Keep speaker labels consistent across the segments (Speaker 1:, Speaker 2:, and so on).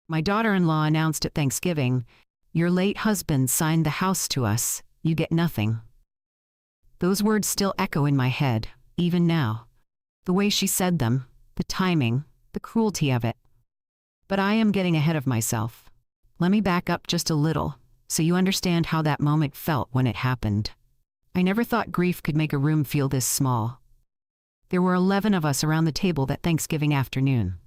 Speaker 1: My daughter-in-law announced at Thanksgiving, "Your late husband signed the house to us, you get nothing." Those words still echo in my head, even now. The way she said them, the timing, the cruelty of it. But I am getting ahead of myself. Let me back up just a little, so you understand how that moment felt when it happened. I never thought grief could make a room feel this small. There were 11 of us around the table that Thanksgiving afternoon.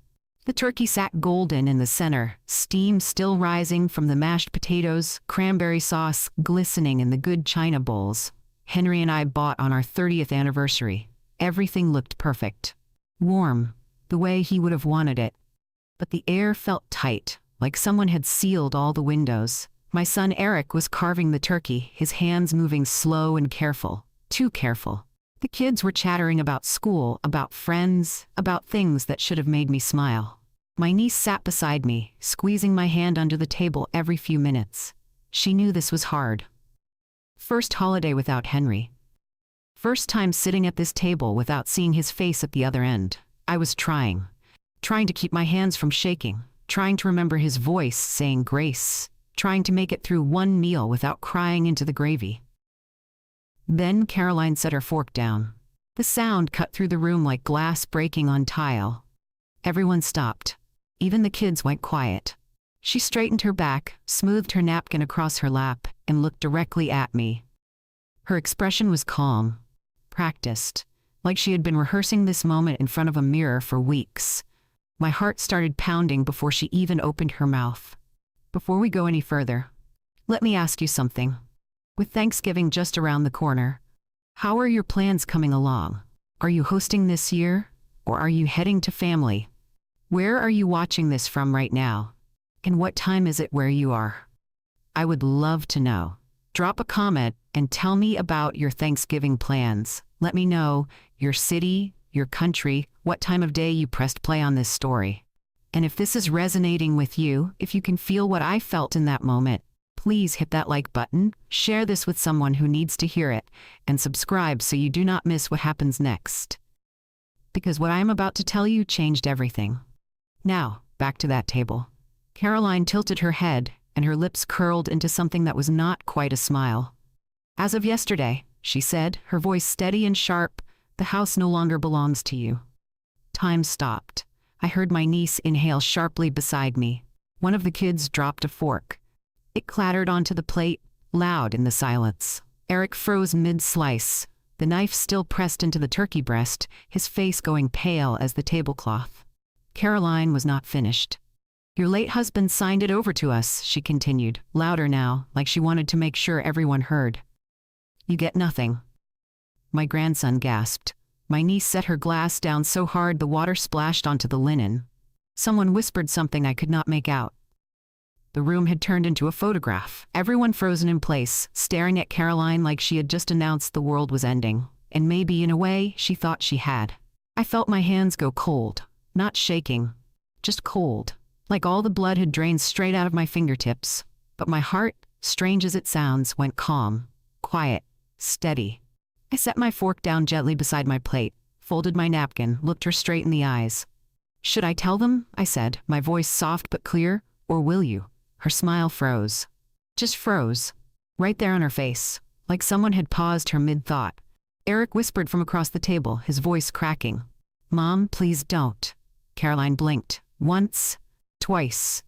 Speaker 1: The turkey sat golden in the center, steam still rising from the mashed potatoes, cranberry sauce glistening in the good china bowls. Henry and I bought on our 30th anniversary. Everything looked perfect. Warm, the way he would have wanted it. But the air felt tight, like someone had sealed all the windows. My son Eric was carving the turkey, his hands moving slow and careful. Too careful. The kids were chattering about school, about friends, about things that should have made me smile. My niece sat beside me, squeezing my hand under the table every few minutes. She knew this was hard. First holiday without Henry. First time sitting at this table without seeing his face at the other end. I was trying to keep my hands from shaking, trying to remember his voice saying grace, trying to make it through one meal without crying into the gravy. Then Caroline set her fork down. The sound cut through the room like glass breaking on tile. Everyone stopped. Even the kids went quiet. She straightened her back, smoothed her napkin across her lap, and looked directly at me. Her expression was calm, practiced, like she had been rehearsing this moment in front of a mirror for weeks. My heart started pounding before she even opened her mouth. Before we go any further, let me ask you something. With Thanksgiving just around the corner, how are your plans coming along? Are you hosting this year, or are you heading to family? Where are you watching this from right now? And what time is it where you are? I would love to know. Drop a comment and tell me about your Thanksgiving plans. Let me know your city, your country, what time of day you pressed play on this story. And if this is resonating with you, if you can feel what I felt in that moment, please hit that like button, share this with someone who needs to hear it, and subscribe so you do not miss what happens next. Because what I am about to tell you changed everything. Now, back to that table. Caroline tilted her head, and her lips curled into something that was not quite a smile. "As of yesterday," she said, her voice steady and sharp, "the house no longer belongs to you." Time stopped. I heard my niece inhale sharply beside me. One of the kids dropped a fork. It clattered onto the plate, loud in the silence. Eric froze mid-slice, the knife still pressed into the turkey breast, his face going pale as the tablecloth. Caroline was not finished. "Your late husband signed it over to us," she continued, louder now, like she wanted to make sure everyone heard. "You get nothing." My grandson gasped. My niece set her glass down so hard the water splashed onto the linen. Someone whispered something I could not make out. The room had turned into a photograph, everyone frozen in place, staring at Caroline like she had just announced the world was ending. And maybe, in a way, she thought she had. I felt my hands go cold, not shaking, just cold, like all the blood had drained straight out of my fingertips. But my heart, strange as it sounds, went calm, quiet, steady. I set my fork down gently beside my plate, folded my napkin, looked her straight in the eyes. "Should I tell them?" I said, my voice soft but clear, "or will you?" Her smile froze. Just froze. Right there on her face, like someone had paused her mid-thought. Eric whispered from across the table, his voice cracking. "Mom, please don't." Caroline blinked. Once, twice.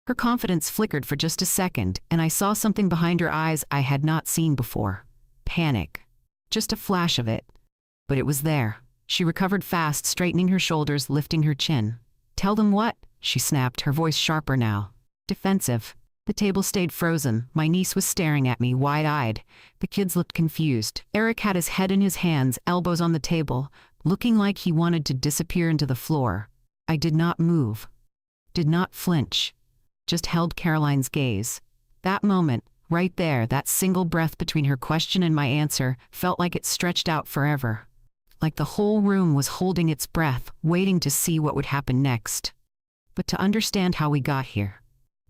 Speaker 1: Her confidence flickered for just a second, and I saw something behind her eyes I had not seen before. Panic. Just a flash of it. But it was there. She recovered fast, straightening her shoulders, lifting her chin. "Tell them what?" she snapped, her voice sharper now. Defensive. The table stayed frozen. My niece was staring at me, wide-eyed. The kids looked confused. Eric had his head in his hands, elbows on the table, looking like he wanted to disappear into the floor. I did not move. Did not flinch. Just held Caroline's gaze. That moment, right there, that single breath between her question and my answer, felt like it stretched out forever. Like the whole room was holding its breath, waiting to see what would happen next. But to understand how we got here,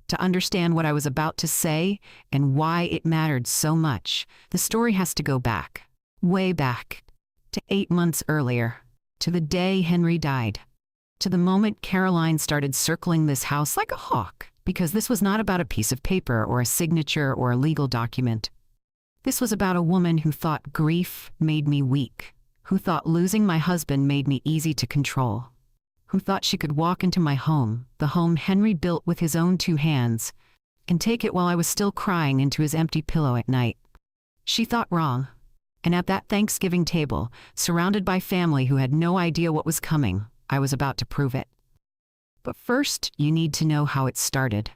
Speaker 1: to understand what I was about to say and why it mattered so much, the story has to go back, way back, to 8 months earlier, to the day Henry died. To the moment Caroline started circling this house like a hawk, because this was not about a piece of paper or a signature or a legal document. This was about a woman who thought grief made me weak, who thought losing my husband made me easy to control, who thought she could walk into my home, the home Henry built with his own 2 hands, and take it while I was still crying into his empty pillow at night. She thought wrong. And at that Thanksgiving table, surrounded by family who had no idea what was coming, I was about to prove it. But first, you need to know how it started.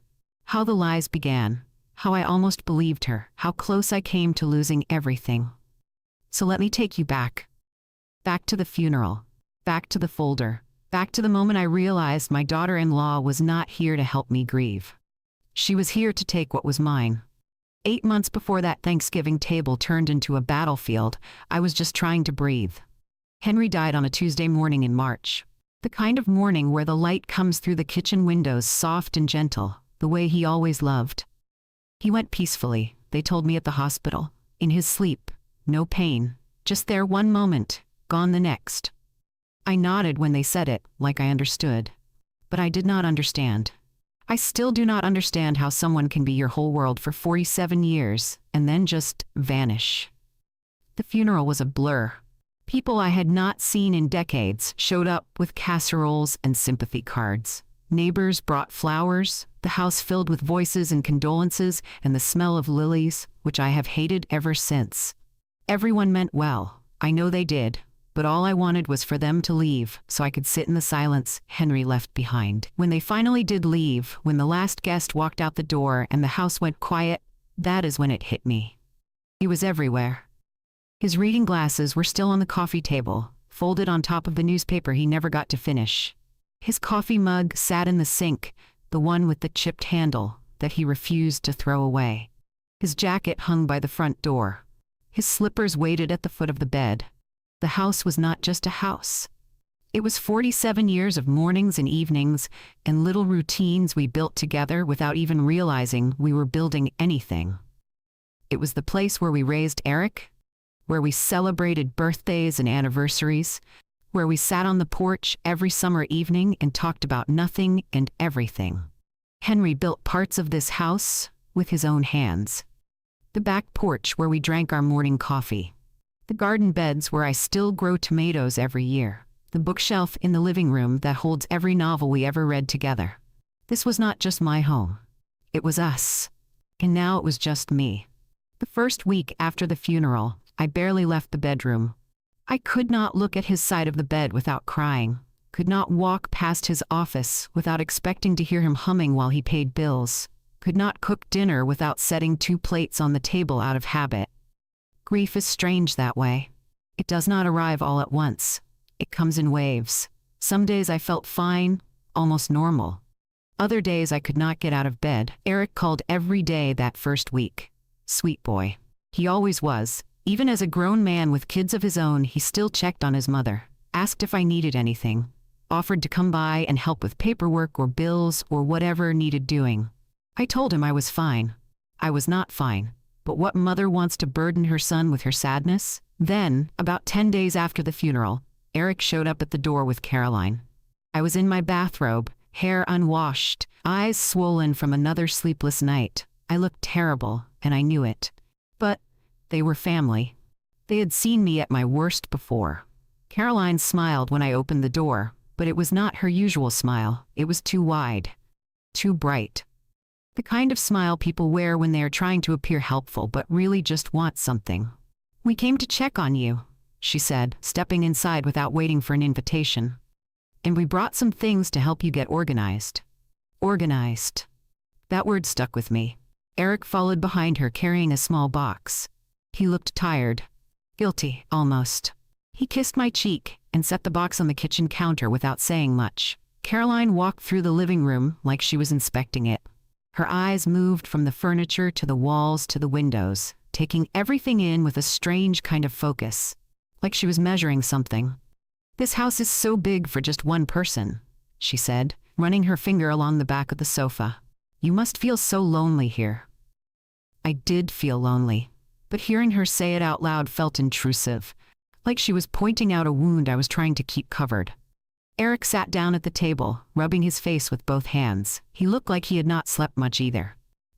Speaker 1: How the lies began. How I almost believed her. How close I came to losing everything. So let me take you back. Back to the funeral. Back to the folder. Back to the moment I realized my daughter-in-law was not here to help me grieve. She was here to take what was mine. 8 months before that Thanksgiving table turned into a battlefield, I was just trying to breathe. Henry died on a Tuesday morning in March. The kind of morning where the light comes through the kitchen windows soft and gentle, the way he always loved. He went peacefully, they told me at the hospital, in his sleep, no pain, just there one moment, gone the next. I nodded when they said it, like I understood. But I did not understand. I still do not understand how someone can be your whole world for 47 years and then just vanish. The funeral was a blur. People I had not seen in decades showed up with casseroles and sympathy cards. Neighbors brought flowers, the house filled with voices and condolences and the smell of lilies, which I have hated ever since. Everyone meant well, I know they did. But all I wanted was for them to leave, so I could sit in the silence Henry left behind. When they finally did leave, when the last guest walked out the door and the house went quiet, that is when it hit me. He was everywhere. His reading glasses were still on the coffee table, folded on top of the newspaper he never got to finish. His coffee mug sat in the sink, the one with the chipped handle that he refused to throw away. His jacket hung by the front door. His slippers waited at the foot of the bed. The house was not just a house. It was 47 years of mornings and evenings and little routines we built together without even realizing we were building anything. It was the place where we raised Eric, where we celebrated birthdays and anniversaries, where we sat on the porch every summer evening and talked about nothing and everything. Henry built parts of this house with his own hands. The back porch where we drank our morning coffee. The garden beds where I still grow tomatoes every year. The bookshelf in the living room that holds every novel we ever read together. This was not just my home. It was us. And now it was just me. The first week after the funeral, I barely left the bedroom. I could not look at his side of the bed without crying. Could not walk past his office without expecting to hear him humming while he paid bills. Could not cook dinner without setting 2 plates on the table out of habit. Grief is strange that way. It does not arrive all at once. It comes in waves. Some days I felt fine, almost normal. Other days I could not get out of bed. Eric called every day that first week. Sweet boy. He always was. Even as a grown man with kids of his own, he still checked on his mother, asked if I needed anything, offered to come by and help with paperwork or bills or whatever needed doing. I told him I was fine. I was not fine. But what mother wants to burden her son with her sadness? Then, about 10 days after the funeral, Eric showed up at the door with Caroline. I was in my bathrobe, hair unwashed, eyes swollen from another sleepless night. I looked terrible, and I knew it. But they were family. They had seen me at my worst before. Caroline smiled when I opened the door, but it was not her usual smile. It was too wide, too bright. The kind of smile people wear when they are trying to appear helpful but really just want something. "We came to check on you," she said, stepping inside without waiting for an invitation. "And we brought some things to help you get organized." Organized. That word stuck with me. Eric followed behind her carrying a small box. He looked tired. Guilty, almost. He kissed my cheek and set the box on the kitchen counter without saying much. Caroline walked through the living room like she was inspecting it. Her eyes moved from the furniture to the walls to the windows, taking everything in with a strange kind of focus, like she was measuring something. "This house is so big for just one person," she said, running her finger along the back of the sofa. "You must feel so lonely here." I did feel lonely, but hearing her say it out loud felt intrusive, like she was pointing out a wound I was trying to keep covered. Eric sat down at the table, rubbing his face with both hands. He looked like he had not slept much either.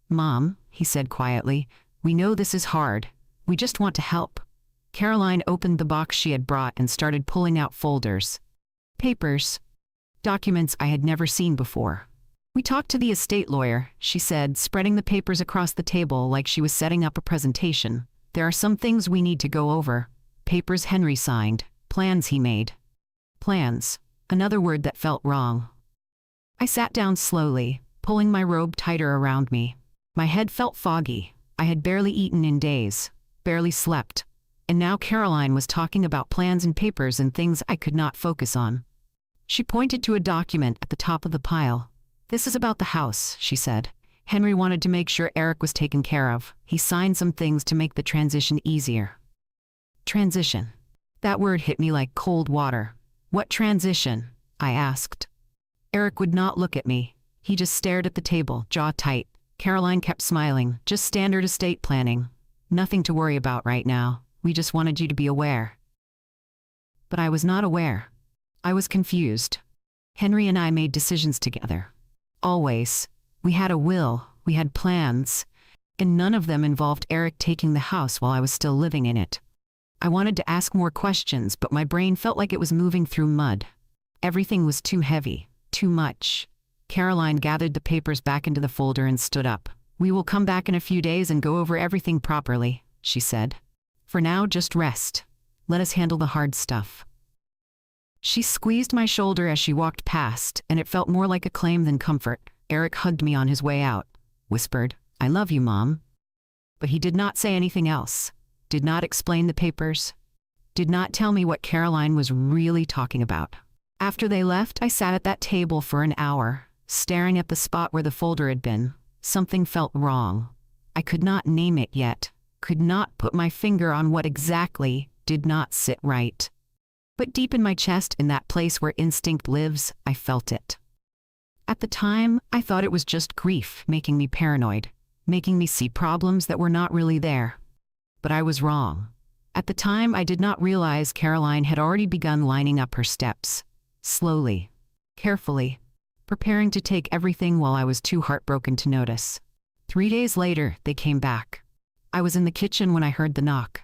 Speaker 1: "Mom," he said quietly, "we know this is hard. We just want to help." Caroline opened the box she had brought and started pulling out folders. Papers. Documents I had never seen before. "We talked to the estate lawyer," she said, spreading the papers across the table like she was setting up a presentation. "There are some things we need to go over. Papers Henry signed. Plans he made." Plans. Another word that felt wrong. I sat down slowly, pulling my robe tighter around me. My head felt foggy. I had barely eaten in days, barely slept. And now Caroline was talking about plans and papers and things I could not focus on. She pointed to a document at the top of the pile. "This is about the house," she said. "Henry wanted to make sure Eric was taken care of. He signed some things to make the transition easier." Transition. That word hit me like cold water. "What transition?" I asked. Eric would not look at me. He just stared at the table, jaw tight. Caroline kept smiling. "Just standard estate planning. Nothing to worry about right now. We just wanted you to be aware." But I was not aware. I was confused. Henry and I made decisions together. Always. We had a will, we had plans, and none of them involved Eric taking the house while I was still living in it. I wanted to ask more questions, but my brain felt like it was moving through mud. Everything was too heavy, too much. Caroline gathered the papers back into the folder and stood up. "We will come back in a few days and go over everything properly," she said. "For now, just rest. Let us handle the hard stuff." She squeezed my shoulder as she walked past, and it felt more like a claim than comfort. Eric hugged me on his way out, whispered, "I love you, Mom." But he did not say anything else. Did not explain the papers. Did not tell me what Caroline was really talking about. After they left, I sat at that table for an hour, staring at the spot where the folder had been. Something felt wrong. I could not name it yet, could not put my finger on what exactly did not sit right. But deep in my chest, in that place where instinct lives, I felt it. At the time, I thought it was just grief making me paranoid, making me see problems that were not really there. But I was wrong. At the time, I did not realize Caroline had already begun lining up her steps. Slowly, carefully, preparing to take everything while I was too heartbroken to notice. 3 days later, they came back. I was in the kitchen when I heard the knock.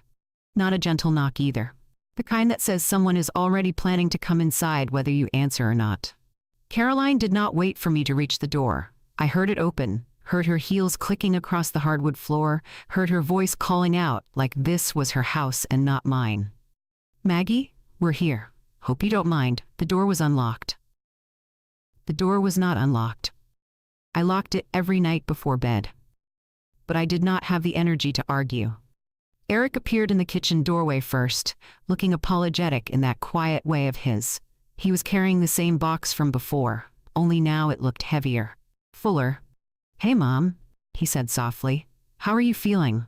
Speaker 1: Not a gentle knock either. The kind that says someone is already planning to come inside whether you answer or not. Caroline did not wait for me to reach the door. I heard it open, heard her heels clicking across the hardwood floor, heard her voice calling out like this was her house and not mine. "Maggie, we're here. Hope you don't mind." The door was unlocked. The door was not unlocked. I locked it every night before bed. But I did not have the energy to argue. Eric appeared in the kitchen doorway first, looking apologetic in that quiet way of his. He was carrying the same box from before, only now it looked heavier, fuller. "Hey, Mom," he said softly. "How are you feeling?"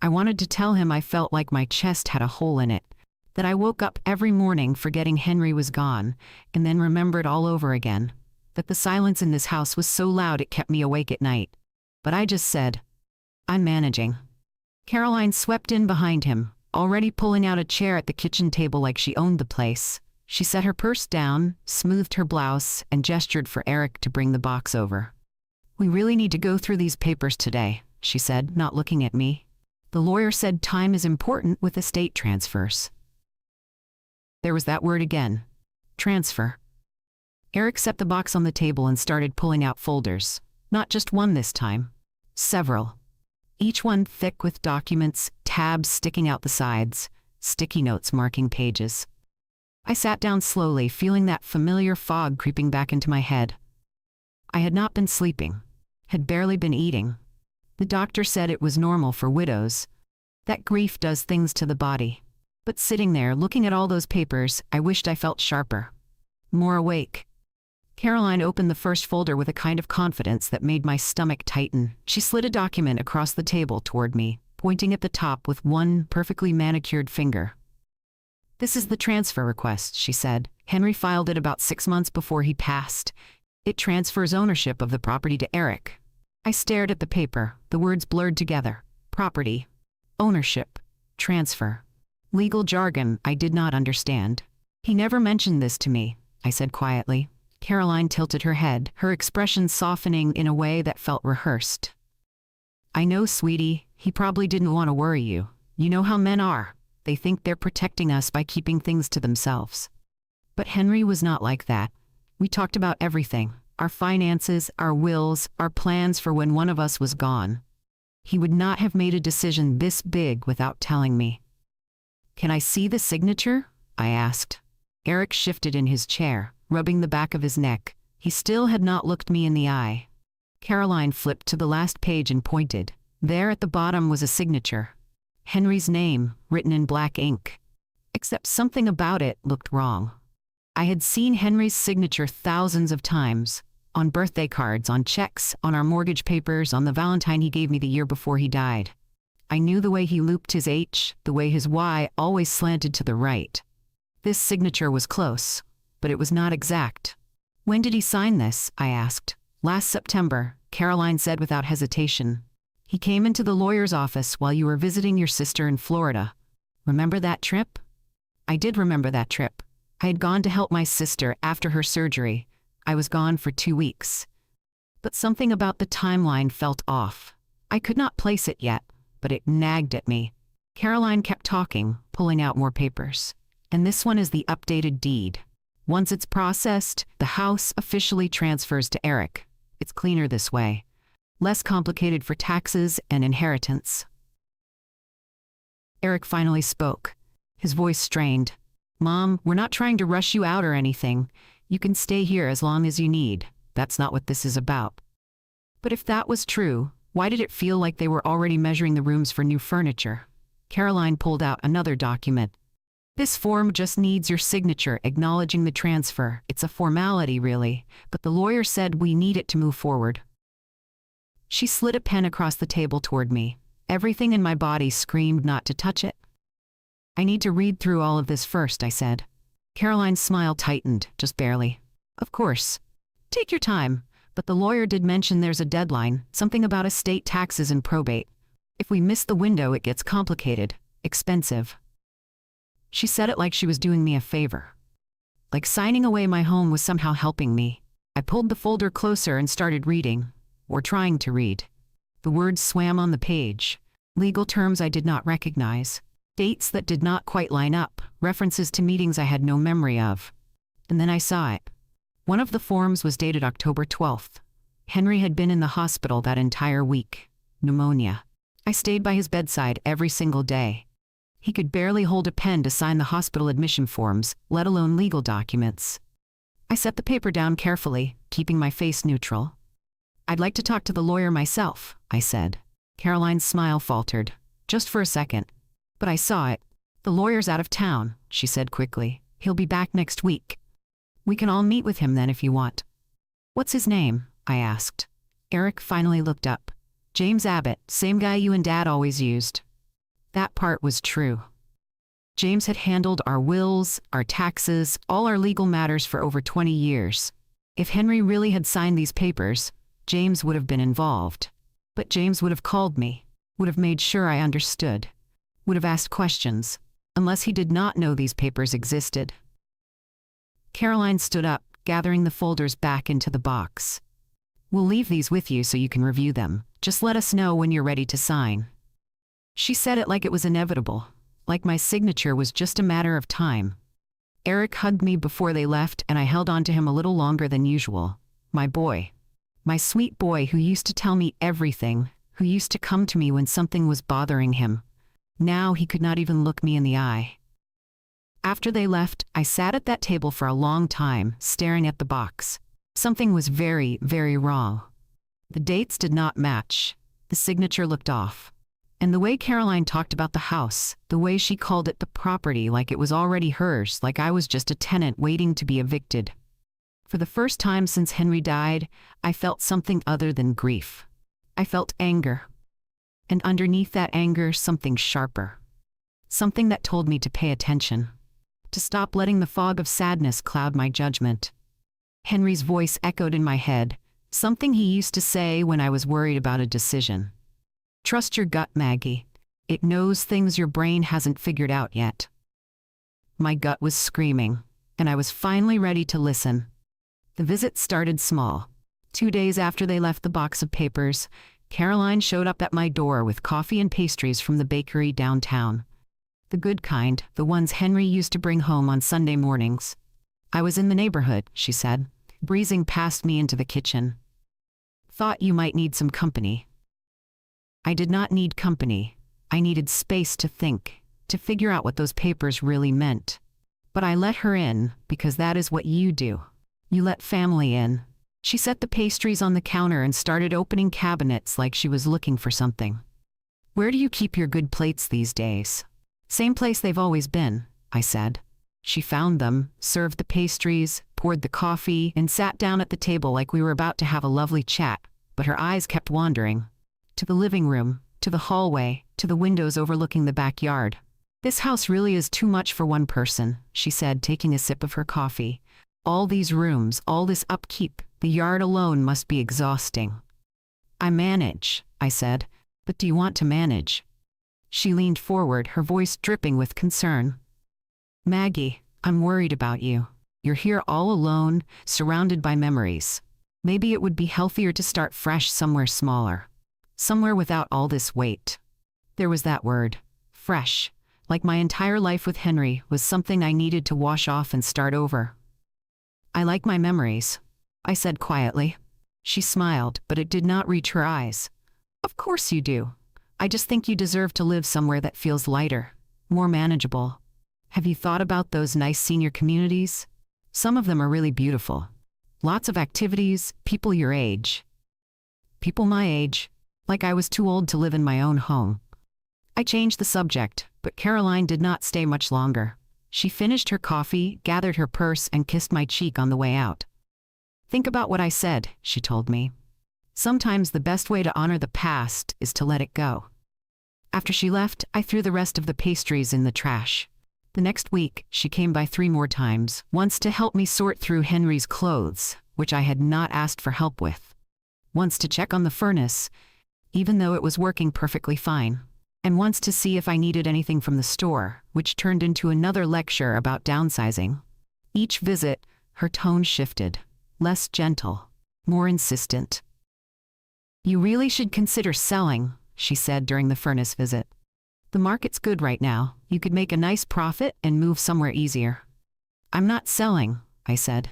Speaker 1: I wanted to tell him I felt like my chest had a hole in it, that I woke up every morning forgetting Henry was gone, and then remembered all over again, that the silence in this house was so loud it kept me awake at night. But I just said, "I'm managing." Caroline swept in behind him, already pulling out a chair at the kitchen table like she owned the place. She set her purse down, smoothed her blouse, and gestured for Eric to bring the box over. "We really need to go through these papers today," she said, not looking at me. "The lawyer said time is important with estate transfers." There was that word again. Transfer. Eric set the box on the table and started pulling out folders. Not just one this time. Several. Each one thick with documents, tabs sticking out the sides, sticky notes marking pages. I sat down slowly, feeling that familiar fog creeping back into my head. I had not been sleeping, had barely been eating. The doctor said it was normal for widows, that grief does things to the body. But sitting there, looking at all those papers, I wished I felt sharper, more awake. Caroline opened the first folder with a kind of confidence that made my stomach tighten. She slid a document across the table toward me, pointing at the top with one perfectly manicured finger. "This is the transfer request," she said. "Henry filed it about 6 months before he passed. It transfers ownership of the property to Eric." I stared at the paper, the words blurred together. Property, ownership, transfer. Legal jargon I did not understand. He never mentioned this to me. I said quietly. Caroline tilted her head, her expression softening in a way that felt rehearsed. I know, sweetie, he probably didn't want to worry you. You know how men are. They think they're protecting us by keeping things to themselves. But Henry was not like that. We talked about everything. Our finances, our wills, our plans for when one of us was gone. He would not have made a decision this big without telling me. Can I see the signature? I asked. Eric shifted in his chair, rubbing the back of his neck. He still had not looked me in the eye. Caroline flipped to the last page and pointed. There at the bottom was a signature. Henry's name, written in black ink. Except something about it looked wrong. I had seen Henry's signature thousands of times. On birthday cards, on checks, on our mortgage papers, on the Valentine he gave me the year before he died. I knew the way he looped his H, the way his Y always slanted to the right. This signature was close, but it was not exact. When did he sign this? I asked. Last September, Caroline said without hesitation. He came into the lawyer's office while you were visiting your sister in Florida. Remember that trip? I did remember that trip. I had gone to help my sister after her surgery. I was gone for 2 weeks. But something about the timeline felt off. I could not place it yet, but it nagged at me. Caroline kept talking, pulling out more papers. And this one is the updated deed. Once it's processed, the house officially transfers to Eric. It's cleaner this way. Less complicated for taxes and inheritance. Eric finally spoke. His voice strained. Mom, we're not trying to rush you out or anything. You can stay here as long as you need. That's not what this is about. But if that was true, why did it feel like they were already measuring the rooms for new furniture? Caroline pulled out another document. This form just needs your signature acknowledging the transfer. It's a formality, really, but the lawyer said we need it to move forward. She slid a pen across the table toward me. Everything in my body screamed not to touch it. I need to read through all of this first, I said. Caroline's smile tightened, just barely. Of course. Take your time, but the lawyer did mention there's a deadline, something about estate taxes and probate. If we miss the window, it gets complicated, expensive. She said it like she was doing me a favor. Like signing away my home was somehow helping me. I pulled the folder closer and started reading, or trying to read. The words swam on the page. Legal terms I did not recognize. Dates that did not quite line up, references to meetings I had no memory of. And then I saw it. One of the forms was dated October 12th. Henry had been in the hospital that entire week. Pneumonia. I stayed by his bedside every single day. He could barely hold a pen to sign the hospital admission forms, let alone legal documents. I set the paper down carefully, keeping my face neutral. I'd like to talk to the lawyer myself, I said. Caroline's smile faltered. Just for a second. But I saw it. The lawyer's out of town, she said quickly. He'll be back next week. We can all meet with him then if you want. What's his name? I asked. Eric finally looked up. James Abbott, same guy you and Dad always used. That part was true. James had handled our wills, our taxes, all our legal matters for over 20 years. If Henry really had signed these papers, James would have been involved. But James would have called me, would have made sure I understood. Would have asked questions, unless he did not know these papers existed. Caroline stood up, gathering the folders back into the box. We'll leave these with you so you can review them. Just let us know when you're ready to sign. She said it like it was inevitable, like my signature was just a matter of time. Eric hugged me before they left, and I held on to him a little longer than usual. My boy. My sweet boy who used to tell me everything, who used to come to me when something was bothering him. Now he could not even look me in the eye. After they left, I sat at that table for a long time, staring at the box. Something was very, very wrong. The dates did not match. The signature looked off. And the way Caroline talked about the house, the way she called it the property like it was already hers, like I was just a tenant waiting to be evicted. For the first time since Henry died, I felt something other than grief. I felt anger. And underneath that anger, something sharper. Something that told me to pay attention. To stop letting the fog of sadness cloud my judgment. Henry's voice echoed in my head, something he used to say when I was worried about a decision. Trust your gut, Maggie. It knows things your brain hasn't figured out yet. My gut was screaming. and I was finally ready to listen. The visit started small. 2 days after they left the box of papers, Caroline showed up at my door with coffee and pastries from the bakery downtown. The good kind, the ones Henry used to bring home on Sunday mornings. I was in the neighborhood, she said, breezing past me into the kitchen. Thought you might need some company. I did not need company. I needed space to think, to figure out what those papers really meant. But I let her in, because that is what you do. You let family in. She set the pastries on the counter and started opening cabinets like she was looking for something. Where do you keep your good plates these days? Same place they've always been, I said. She found them, served the pastries, poured the coffee, and sat down at the table like we were about to have a lovely chat, but her eyes kept wandering. To the living room, to the hallway, to the windows overlooking the backyard. This house really is too much for one person, she said, taking a sip of her coffee. All these rooms, all this upkeep, the yard alone must be exhausting. I manage, I said, but do you want to manage? She leaned forward, her voice dripping with concern. Maggie, I'm worried about you. You're here all alone, surrounded by memories. Maybe it would be healthier to start fresh somewhere smaller. Somewhere without all this weight. There was that word, fresh, like my entire life with Henry was something I needed to wash off and start over. I like my memories, I said quietly. She smiled, but it did not reach her eyes. Of course you do. I just think you deserve to live somewhere that feels lighter, more manageable. Have you thought about those nice senior communities? Some of them are really beautiful. Lots of activities, people your age. People my age, like I was too old to live in my own home. I changed the subject, but Caroline did not stay much longer. She finished her coffee, gathered her purse, and kissed my cheek on the way out. Think about what I said, she told me. Sometimes the best way to honor the past is to let it go. After she left, I threw the rest of the pastries in the trash. The next week, she came by 3 more times, once to help me sort through Henry's clothes, which I had not asked for help with. Once to check on the furnace, even though it was working perfectly fine. And once to see if I needed anything from the store, which turned into another lecture about downsizing. Each visit, her tone shifted, less gentle, more insistent. You really should consider selling, she said during the furnace visit. The market's good right now. You could make a nice profit and move somewhere easier. I'm not selling, I said.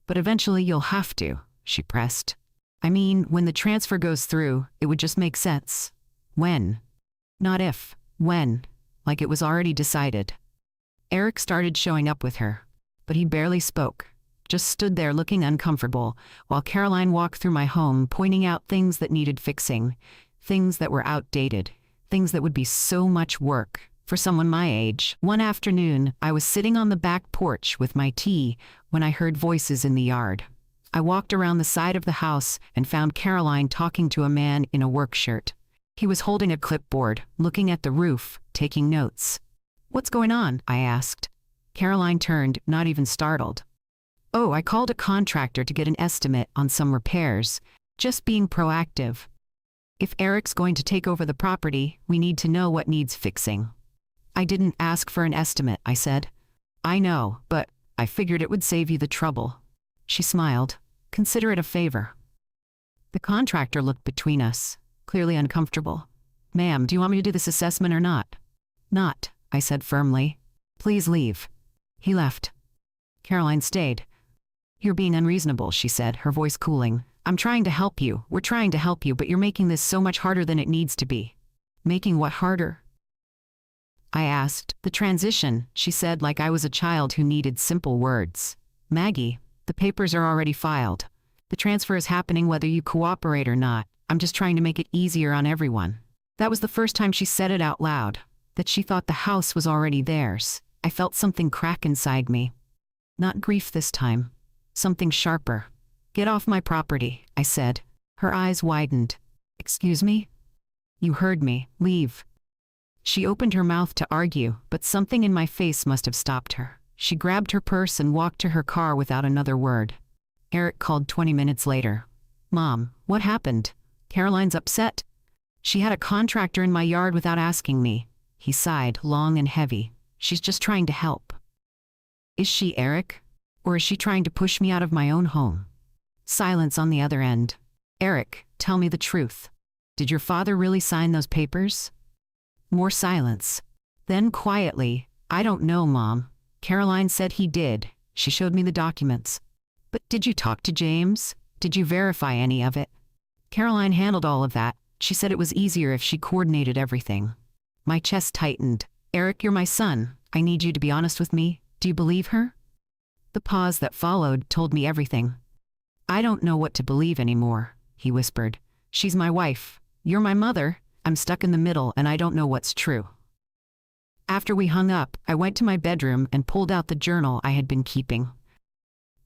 Speaker 1: But eventually you'll have to, she pressed. I mean, when the transfer goes through, it would just make sense. When? Not if, when, like it was already decided. Eric started showing up with her, but he barely spoke, just stood there looking uncomfortable, while Caroline walked through my home pointing out things that needed fixing, things that were outdated, things that would be so much work for someone my age. One afternoon, I was sitting on the back porch with my tea when I heard voices in the yard. I walked around the side of the house and found Caroline talking to a man in a work shirt. He was holding a clipboard, looking at the roof, taking notes. What's going on? I asked. Caroline turned, not even startled. Oh, I called a contractor to get an estimate on some repairs, just being proactive. If Eric's going to take over the property, we need to know what needs fixing. I didn't ask for an estimate, I said. I know, but I figured it would save you the trouble. She smiled. Consider it a favor. The contractor looked between us, clearly uncomfortable. Ma'am, do you want me to do this assessment or not? Not, I said firmly. Please leave. He left. Caroline stayed. You're being unreasonable, she said, her voice cooling. I'm trying to help you. We're trying to help you, but you're making this so much harder than it needs to be. Making what harder? I asked. The transition, she said like I was a child who needed simple words. Maggie, the papers are already filed. The transfer is happening whether you cooperate or not. I'm just trying to make it easier on everyone. That was the first time she said it out loud, that she thought the house was already theirs. I felt something crack inside me. Not grief this time. Something sharper. Get off my property, I said. Her eyes widened. Excuse me? You heard me. Leave. She opened her mouth to argue, but something in my face must have stopped her. She grabbed her purse and walked to her car without another word. Eric called 20 minutes later. Mom, what happened? Caroline's upset. She had a contractor in my yard without asking me. He sighed, long and heavy. She's just trying to help. Is she Eric? Or is she trying to push me out of my own home? Silence on the other end. Eric, tell me the truth. Did your father really sign those papers? More silence. Then quietly, I don't know, Mom. Caroline said he did. She showed me the documents. But did you talk to James? Did you verify any of it? Caroline handled all of that. She said it was easier if she coordinated everything. My chest tightened. Eric, you're my son. I need you to be honest with me. Do you believe her? The pause that followed told me everything. I don't know what to believe anymore, he whispered. She's my wife. You're my mother. I'm stuck in the middle and I don't know what's true. After we hung up, I went to my bedroom and pulled out the journal I had been keeping.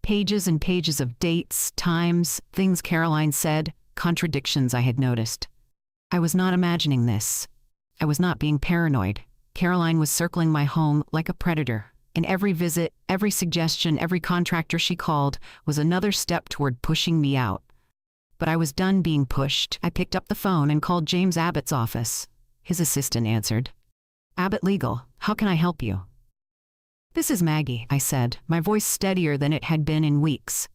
Speaker 1: Pages and pages of dates, times, things Caroline said, contradictions I had noticed. I was not imagining this. I was not being paranoid. Caroline was circling my home like a predator, and every visit, every suggestion, every contractor she called was another step toward pushing me out. But I was done being pushed. I picked up the phone and called James Abbott's office. His assistant answered. Abbott Legal, how can I help you? This is Maggie, I said, my voice steadier than it had been in weeks.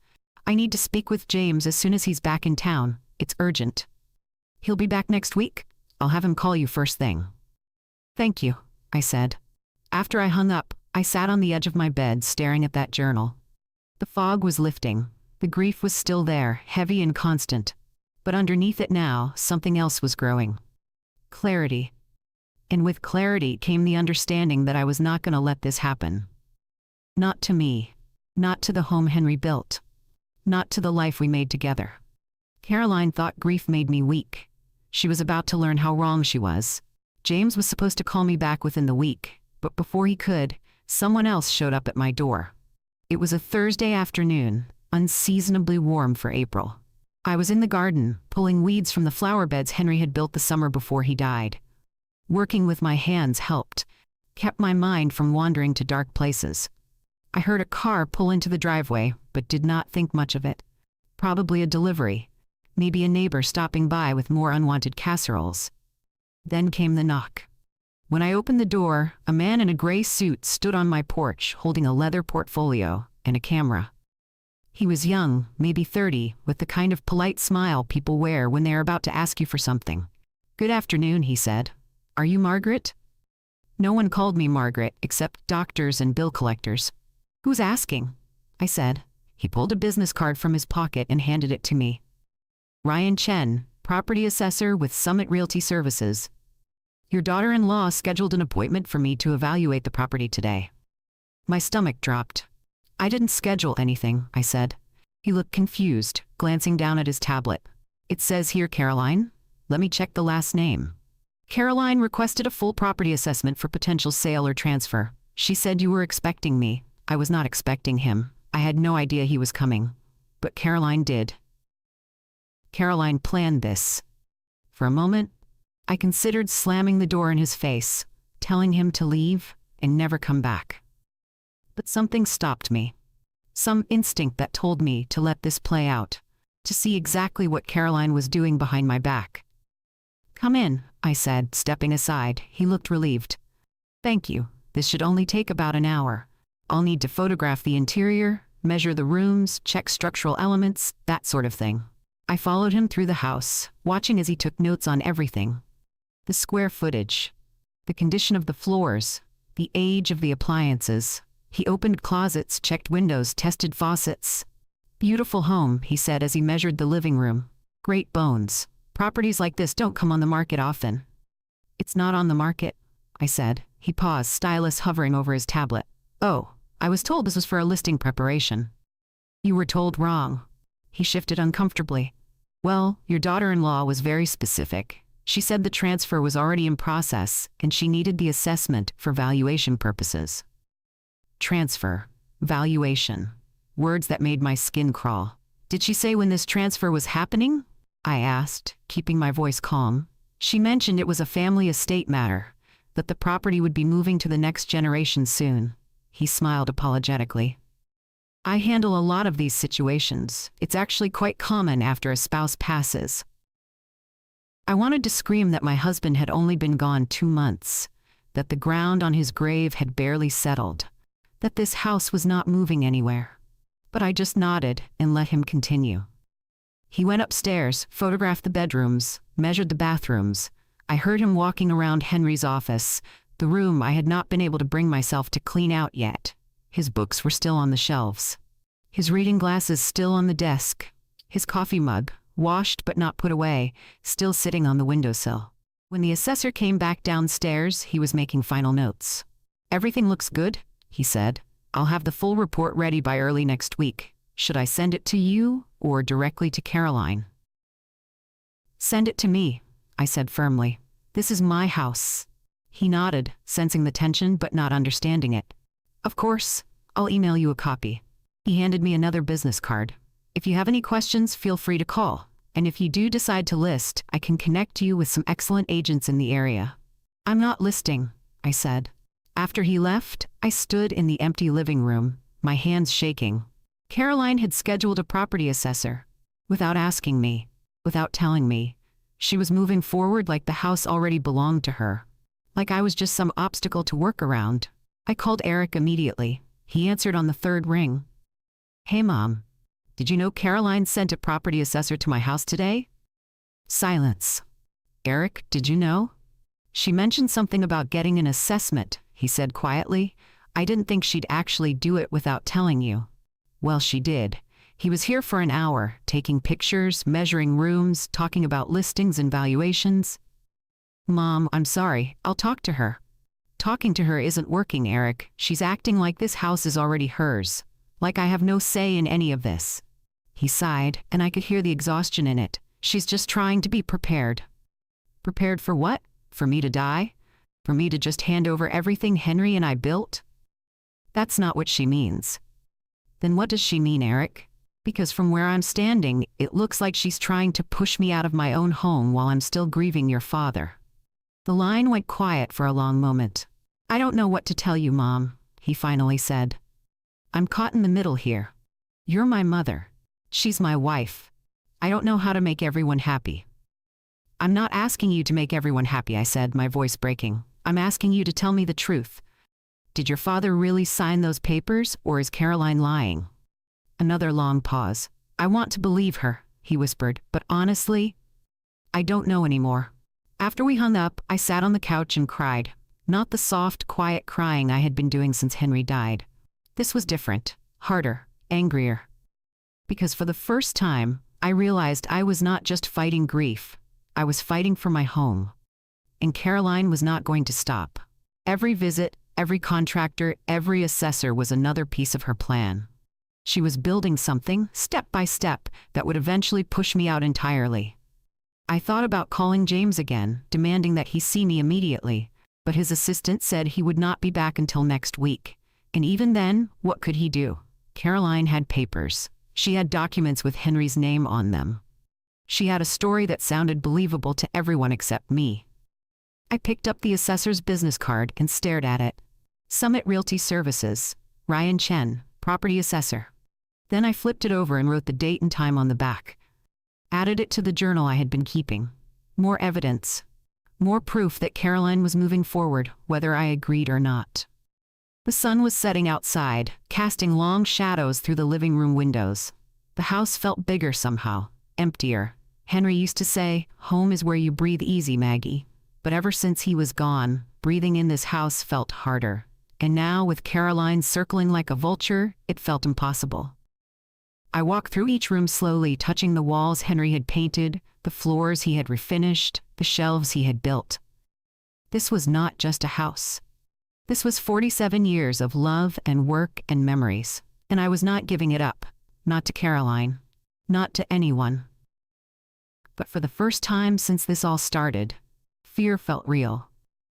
Speaker 1: I need to speak with James as soon as he's back in town. It's urgent. He'll be back next week? I'll have him call you first thing. Thank you, I said. After I hung up, I sat on the edge of my bed staring at that journal. The fog was lifting. The grief was still there, heavy and constant. But underneath it now, something else was growing. Clarity. And with clarity came the understanding that I was not going to let this happen. Not to me. Not to the home Henry built. Not to the life we made together. Caroline thought grief made me weak. She was about to learn how wrong she was. James was supposed to call me back within the week, but before he could, someone else showed up at my door. It was a Thursday afternoon, unseasonably warm for April. I was in the garden, pulling weeds from the flower beds Henry had built the summer before he died. Working with my hands helped, kept my mind from wandering to dark places. I heard a car pull into the driveway, but did not think much of it. Probably a delivery. Maybe a neighbor stopping by with more unwanted casseroles. Then came the knock. When I opened the door, a man in a gray suit stood on my porch holding a leather portfolio and a camera. He was young, maybe 30, with the kind of polite smile people wear when they are about to ask you for something. Good afternoon, he said. Are you Margaret? No one called me Margaret except doctors and bill collectors. Who's asking? I said. He pulled a business card from his pocket and handed it to me. Ryan Chen, property assessor with Summit Realty Services. Your daughter-in-law scheduled an appointment for me to evaluate the property today. My stomach dropped. I didn't schedule anything, I said. He looked confused, glancing down at his tablet. It says here, Caroline. Let me check the last name. Caroline requested a full property assessment for potential sale or transfer. She said you were expecting me. I was not expecting him. I had no idea he was coming. But Caroline did. Caroline planned this. For a moment, I considered slamming the door in his face, telling him to leave and never come back. But something stopped me. Some instinct that told me to let this play out, to see exactly what Caroline was doing behind my back. Come in, I said, stepping aside. He looked relieved. Thank you. This should only take about an hour. I'll need to photograph the interior, measure the rooms, check structural elements, that sort of thing. I followed him through the house, watching as he took notes on everything. The square footage, the condition of the floors, the age of the appliances. He opened closets, checked windows, tested faucets. Beautiful home, he said as he measured the living room. Great bones. Properties like this don't come on the market often. It's not on the market, I said. He paused, stylus hovering over his tablet. Oh, I was told this was for a listing preparation. You were told wrong. He shifted uncomfortably. Well, your daughter-in-law was very specific. She said the transfer was already in process and she needed the assessment for valuation purposes. Transfer, valuation, words that made my skin crawl. Did she say when this transfer was happening? I asked, keeping my voice calm. She mentioned it was a family estate matter, that the property would be moving to the next generation soon. He smiled apologetically. I handle a lot of these situations. It's actually quite common after a spouse passes. I wanted to scream that my husband had only been gone 2 months, that the ground on his grave had barely settled, that this house was not moving anywhere. But I just nodded and let him continue. He went upstairs, photographed the bedrooms, measured the bathrooms. I heard him walking around Henry's office, the room I had not been able to bring myself to clean out yet. His books were still on the shelves. His reading glasses still on the desk. His coffee mug, washed but not put away, still sitting on the windowsill. When the assessor came back downstairs, he was making final notes. "Everything looks good," he said. "I'll have the full report ready by early next week. Should I send it to you or directly to Caroline?" "Send it to me," I said firmly. "This is my house." He nodded, sensing the tension but not understanding it. "Of course, I'll email you a copy." He handed me another business card. "If you have any questions, feel free to call. And if you do decide to list, I can connect you with some excellent agents in the area." "I'm not listing," I said. After he left, I stood in the empty living room, my hands shaking. Caroline had scheduled a property assessor. Without asking me, without telling me, she was moving forward like the house already belonged to her. Like I was just some obstacle to work around. I called Eric immediately. He answered on the third ring. "Hey Mom, did you know Caroline sent a property assessor to my house today?" Silence. "Eric, did you know?" "She mentioned something about getting an assessment," he said quietly. "I didn't think she'd actually do it without telling you." "Well, she did. He was here for an hour, taking pictures, measuring rooms, talking about listings and valuations." "Mom, I'm sorry. I'll talk to her." "Talking to her isn't working, Eric. She's acting like this house is already hers. Like I have no say in any of this." He sighed, and I could hear the exhaustion in it. "She's just trying to be prepared." "Prepared for what? For me to die? For me to just hand over everything Henry and I built?" "That's not what she means." "Then what does she mean, Eric? Because from where I'm standing, it looks like she's trying to push me out of my own home while I'm still grieving your father." The line went quiet for a long moment. "I don't know what to tell you, Mom," he finally said. "I'm caught in the middle here. You're my mother. She's my wife. I don't know how to make everyone happy." "I'm not asking you to make everyone happy," I said, my voice breaking. "I'm asking you to tell me the truth. Did your father really sign those papers, or is Caroline lying?" Another long pause. "I want to believe her," he whispered, "but honestly, I don't know anymore." After we hung up, I sat on the couch and cried. Not the soft, quiet crying I had been doing since Henry died. This was different, harder, angrier. Because for the first time, I realized I was not just fighting grief. I was fighting for my home. And Caroline was not going to stop. Every visit, every contractor, every assessor was another piece of her plan. She was building something, step by step, that would eventually push me out entirely. I thought about calling James again, demanding that he see me immediately, but his assistant said he would not be back until next week. And even then, what could he do? Caroline had papers. She had documents with Henry's name on them. She had a story that sounded believable to everyone except me. I picked up the assessor's business card and stared at it. Summit Realty Services, Ryan Chen, property assessor. Then I flipped it over and wrote the date and time on the back. Added it to the journal I had been keeping. More evidence. More proof that Caroline was moving forward, whether I agreed or not. The sun was setting outside, casting long shadows through the living room windows. The house felt bigger somehow, emptier. Henry used to say, "Home is where you breathe easy, Maggie." But ever since he was gone, breathing in this house felt harder. And now, with Caroline circling like a vulture, it felt impossible. I walked through each room slowly, touching the walls Henry had painted, the floors he had refinished, the shelves he had built. This was not just a house. This was 47 years of love and work and memories, and I was not giving it up. Not to Caroline. Not to anyone. But for the first time since this all started, fear felt real.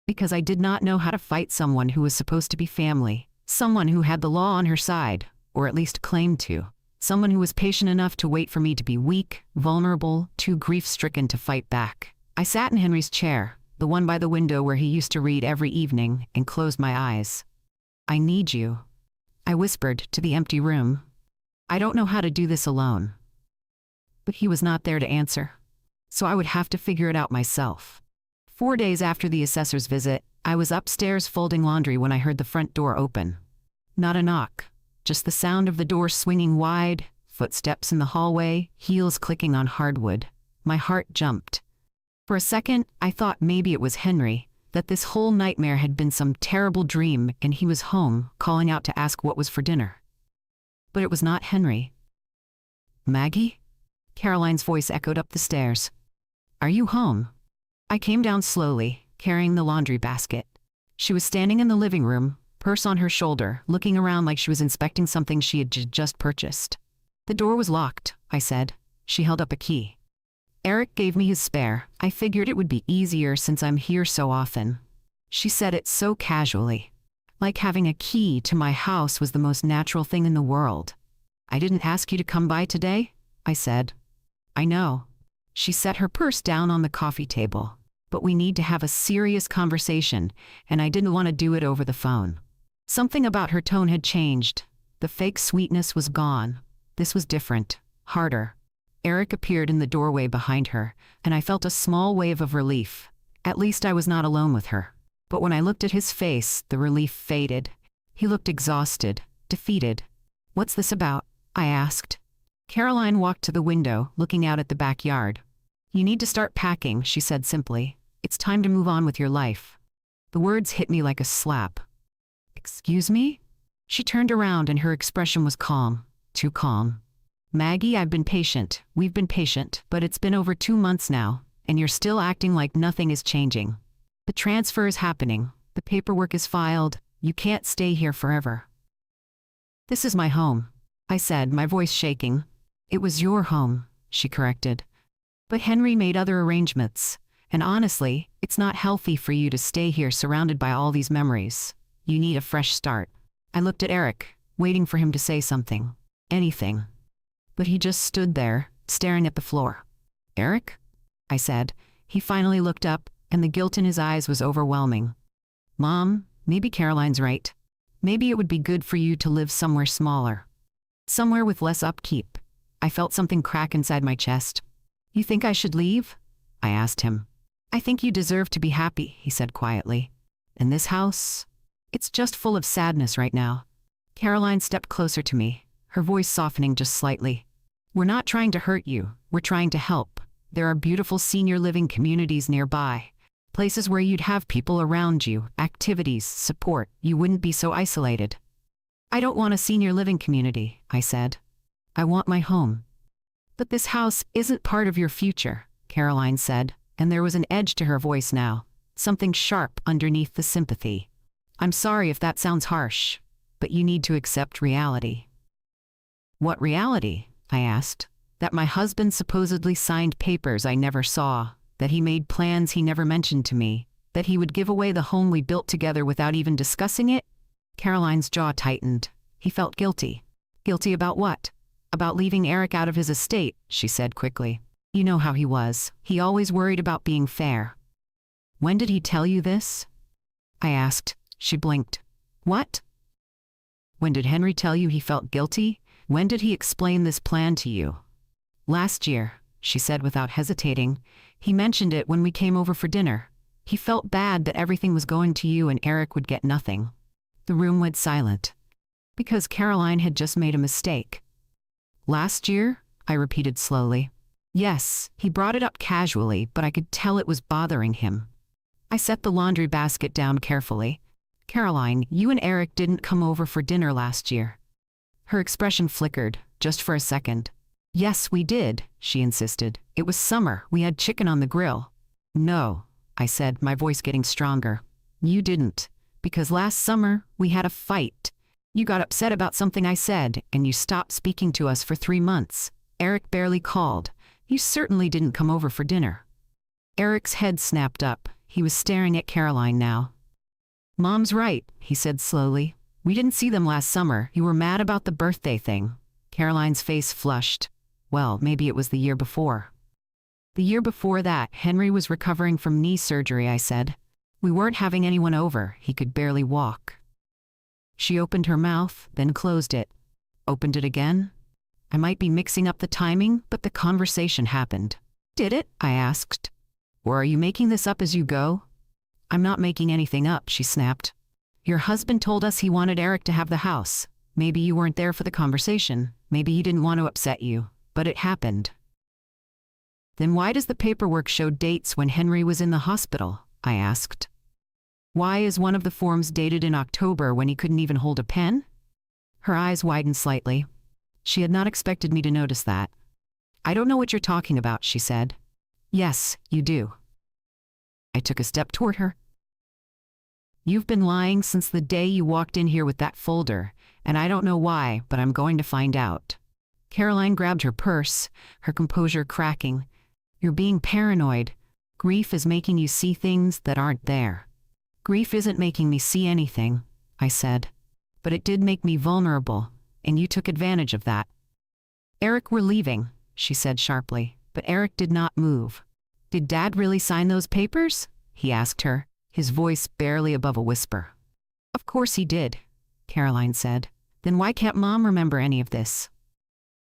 Speaker 1: Because I did not know how to fight someone who was supposed to be family, someone who had the law on her side, or at least claimed to. Someone who was patient enough to wait for me to be weak, vulnerable, too grief-stricken to fight back. I sat in Henry's chair, the one by the window where he used to read every evening, and closed my eyes. "I need you," I whispered to the empty room. "I don't know how to do this alone." But he was not there to answer. So I would have to figure it out myself. 4 days after the assessor's visit, I was upstairs folding laundry when I heard the front door open. Not a knock, just the sound of the door swinging wide, footsteps in the hallway, heels clicking on hardwood. My heart jumped. For a second, I thought maybe it was Henry, that this whole nightmare had been some terrible dream and he was home, calling out to ask what was for dinner. But it was not Henry. "Maggie?" Caroline's voice echoed up the stairs. "Are you home?" I came down slowly, carrying the laundry basket. She was standing in the living room, purse on her shoulder, looking around like she was inspecting something she had just purchased. "The door was locked," I said. She held up a key. "Eric gave me his spare. I figured it would be easier since I'm here so often." She said it so casually, like having a key to my house was the most natural thing in the world. "I didn't ask you to come by today," I said. "I know." She set her purse down on the coffee table. "But we need to have a serious conversation, and I didn't want to do it over the phone." Something about her tone had changed. The fake sweetness was gone. This was different, harder. Eric appeared in the doorway behind her, and I felt a small wave of relief. At least I was not alone with her. But when I looked at his face, the relief faded. He looked exhausted, defeated. "What's this about?" I asked. Caroline walked to the window, looking out at the backyard. "You need to start packing," she said simply. "It's time to move on with your life." The words hit me like a slap. "Excuse me?" She turned around and her expression was calm, too calm. "Maggie, I've been patient. We've been patient, but it's been over 2 months now, and you're still acting like nothing is changing. The transfer is happening. The paperwork is filed. You can't stay here forever." "This is my home," I said, my voice shaking. "It was your home," she corrected. "But Henry made other arrangements, and honestly, it's not healthy for you to stay here surrounded by all these memories. You need a fresh start." I looked at Eric, waiting for him to say something. Anything. But he just stood there, staring at the floor. "Eric?" I said. He finally looked up, and the guilt in his eyes was overwhelming. "Mom, maybe Caroline's right. Maybe it would be good for you to live somewhere smaller. Somewhere with less upkeep." I felt something crack inside my chest. "You think I should leave?" I asked him. "I think you deserve to be happy," he said quietly. "In this house? It's just full of sadness right now." Caroline stepped closer to me, her voice softening just slightly. "We're not trying to hurt you, we're trying to help. There are beautiful senior living communities nearby, places where you'd have people around you, activities, support. You wouldn't be so isolated." "I don't want a senior living community," I said. "I want my home." "But this house isn't part of your future," Caroline said, and there was an edge to her voice now, something sharp underneath the sympathy. "I'm sorry if that sounds harsh, but you need to accept reality." "What reality?" I asked. "That my husband supposedly signed papers I never saw, that he made plans he never mentioned to me, that he would give away the home we built together without even discussing it?" Caroline's jaw tightened. He felt guilty. "Guilty about what?" "About leaving Eric out of his estate," she said quickly. "You know how he was. He always worried about being fair." "When did he tell you this?" I asked. She blinked. "What?" "When did Henry tell you he felt guilty? When did he explain this plan to you?" "Last year," she said without hesitating. "He mentioned it when we came over for dinner. He felt bad that everything was going to you and Eric would get nothing." The room went silent. Because Caroline had just made a mistake. "Last year?" I repeated slowly. "Yes, he brought it up casually, but I could tell it was bothering him." I set the laundry basket down carefully. "Caroline, you and Eric didn't come over for dinner last year." Her expression flickered, just for a second. "Yes, we did," she insisted. "It was summer. We had chicken on the grill." "No," I said, my voice getting stronger. "You didn't. Because last summer, we had a fight. You got upset about something I said, and you stopped speaking to us for 3 months. Eric barely called. You certainly didn't come over for dinner." Eric's head snapped up. He was staring at Caroline now. "Mom's right," he said slowly. "We didn't see them last summer. You were mad about the birthday thing." Caroline's face flushed. "Well, maybe it was the year before." "The year before that, Henry was recovering from knee surgery," I said. "We weren't having anyone over. He could barely walk." She opened her mouth, then closed it. Opened it again. I might be mixing up the timing, but the conversation happened. "Did it?" I asked. "Or are you making this up as you go?" "I'm not making anything up," she snapped. Your husband told us he wanted Eric to have the house. Maybe you weren't there for the conversation. Maybe he didn't want to upset you. But it happened. Then why does the paperwork show dates when Henry was in the hospital? I asked. Why is one of the forms dated in October when he couldn't even hold a pen? Her eyes widened slightly. She had not expected me to notice that. I don't know what you're talking about, she said. Yes, you do. I took a step toward her. You've been lying since the day you walked in here with that folder, and I don't know why, but I'm going to find out. Caroline grabbed her purse, her composure cracking. You're being paranoid. Grief is making you see things that aren't there. Grief isn't making me see anything, I said. But it did make me vulnerable, and you took advantage of that. Eric, we're leaving, she said sharply, but Eric did not move. Did Dad really sign those papers? He asked her, his voice barely above a whisper. Of course he did, Caroline said. Then why can't Mom remember any of this?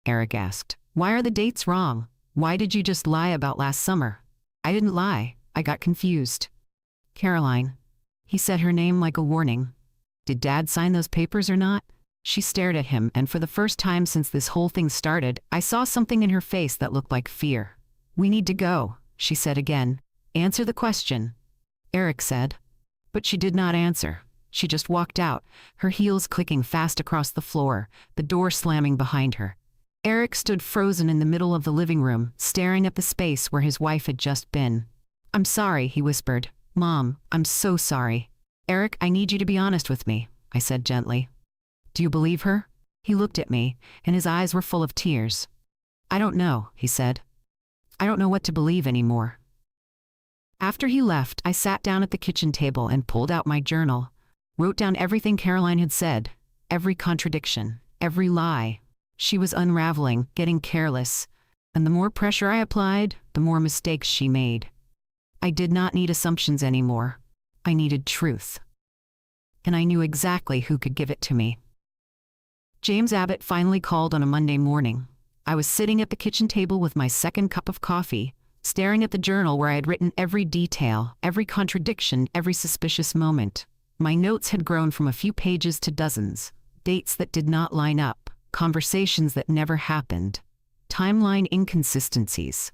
Speaker 1: Eric asked. Why are the dates wrong? Why did you just lie about last summer? I didn't lie. I got confused. Caroline. He said her name like a warning. Did Dad sign those papers or not? She stared at him, and for the first time since this whole thing started, I saw something in her face that looked like fear. We need to go, she said again. Answer the question, Eric said. But she did not answer. She just walked out, her heels clicking fast across the floor, the door slamming behind her. Eric stood frozen in the middle of the living room, staring at the space where his wife had just been. I'm sorry, he whispered. Mom, I'm so sorry. Eric, I need you to be honest with me, I said gently. Do you believe her? He looked at me, and his eyes were full of tears. I don't know, he said. I don't know what to believe anymore. After he left, I sat down at the kitchen table and pulled out my journal, wrote down everything Caroline had said, every contradiction, every lie. She was unraveling, getting careless, and the more pressure I applied, the more mistakes she made. I did not need assumptions anymore. I needed truth. And I knew exactly who could give it to me. James Abbott finally called on a Monday morning. I was sitting at the kitchen table with my second cup of coffee, staring at the journal where I had written every detail, every contradiction, every suspicious moment. My notes had grown from a few pages to dozens, dates that did not line up, conversations that never happened, timeline inconsistencies.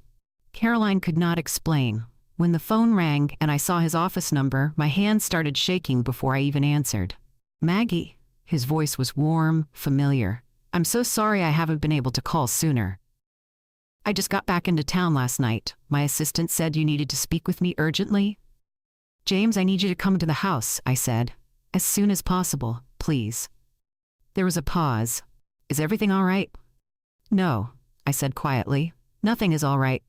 Speaker 1: Caroline could not explain. When the phone rang and I saw his office number, my hands started shaking before I even answered. Maggie. His voice was warm, familiar. I'm so sorry I haven't been able to call sooner. I just got back into town last night. My assistant said you needed to speak with me urgently. James, I need you to come to the house, I said. As soon as possible, please. There was a pause. Is everything all right? No, I said quietly. Nothing is all right.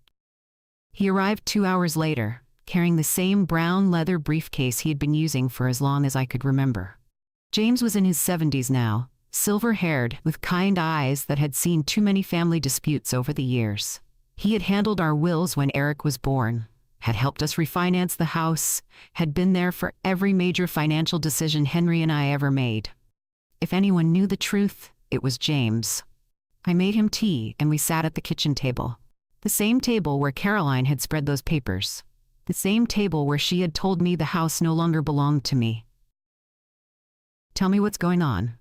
Speaker 1: He arrived 2 hours later, carrying the same brown leather briefcase he had been using for as long as I could remember. James was in his 70s now, silver-haired, with kind eyes that had seen too many family disputes over the years. He had handled our wills when Eric was born, had helped us refinance the house, had been there for every major financial decision Henry and I ever made. If anyone knew the truth, it was James. I made him tea and we sat at the kitchen table. The same table where Caroline had spread those papers. The same table where she had told me the house no longer belonged to me. Tell me what's going on,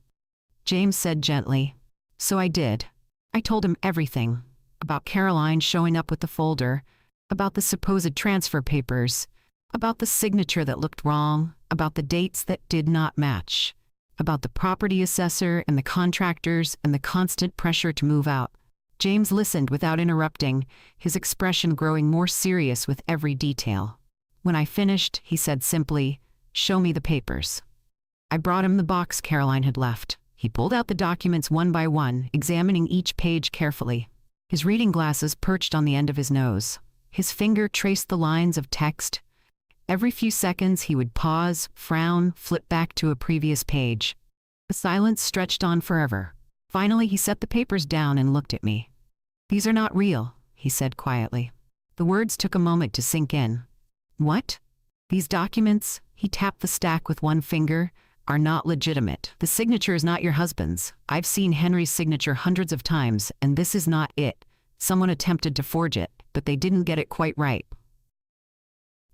Speaker 1: James said gently. So I did. I told him everything. About Caroline showing up with the folder, about the supposed transfer papers, about the signature that looked wrong, about the dates that did not match, about the property assessor and the contractors and the constant pressure to move out. James listened without interrupting, his expression growing more serious with every detail. When I finished, he said simply, "Show me the papers." I brought him the box Caroline had left. He pulled out the documents one by one, examining each page carefully. His reading glasses perched on the end of his nose. His finger traced the lines of text. Every few seconds he would pause, frown, flip back to a previous page. The silence stretched on forever. Finally, he set the papers down and looked at me. "These are not real," he said quietly. The words took a moment to sink in. "What? These documents," he tapped the stack with one finger, "are not legitimate. The signature is not your husband's. I've seen Henry's signature hundreds of times, and this is not it. Someone attempted to forge it, but they didn't get it quite right."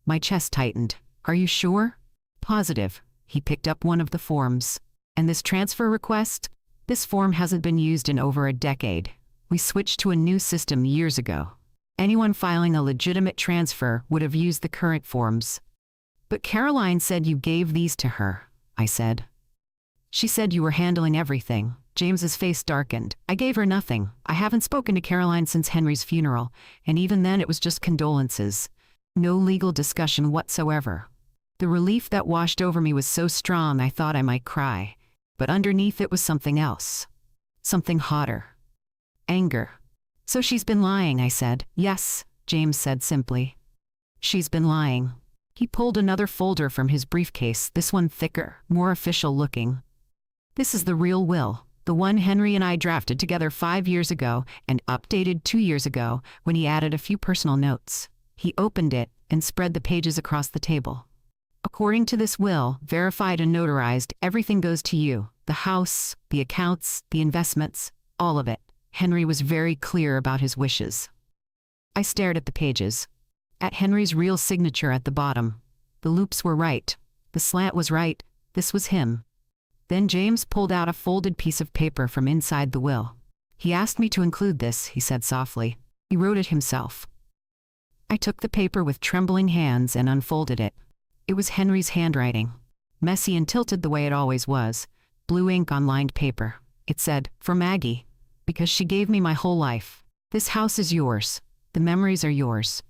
Speaker 1: My chest tightened. "Are you sure?" "Positive," He picked up one of the forms. And this transfer request? This form hasn't been used in over a decade. We switched to a new system years ago. Anyone filing a legitimate transfer would have used the current forms. But Caroline said you gave these to her, I said. She said you were handling everything. James's face darkened. I gave her nothing. I haven't spoken to Caroline since Henry's funeral, and even then it was just condolences. No legal discussion whatsoever. The relief that washed over me was so strong I thought I might cry. But underneath it was something else. Something hotter. Anger. So she's been lying, I said. Yes, James said simply. She's been lying. He pulled another folder from his briefcase, this one thicker, more official looking. This is the real will, the one Henry and I drafted together 5 years ago and updated 2 years ago when he added a few personal notes. He opened it and spread the pages across the table. According to this will, verified and notarized, everything goes to you. The house, the accounts, the investments, all of it. Henry was very clear about his wishes. I stared at the pages. At Henry's real signature at the bottom. The loops were right. The slant was right. This was him. Then James pulled out a folded piece of paper from inside the will. He asked me to include this, he said softly. He wrote it himself. I took the paper with trembling hands and unfolded it. It was Henry's handwriting. Messy and tilted the way it always was. Blue ink on lined paper. It said, "For Maggie. Because she gave me my whole life. This house is yours. The memories are yours.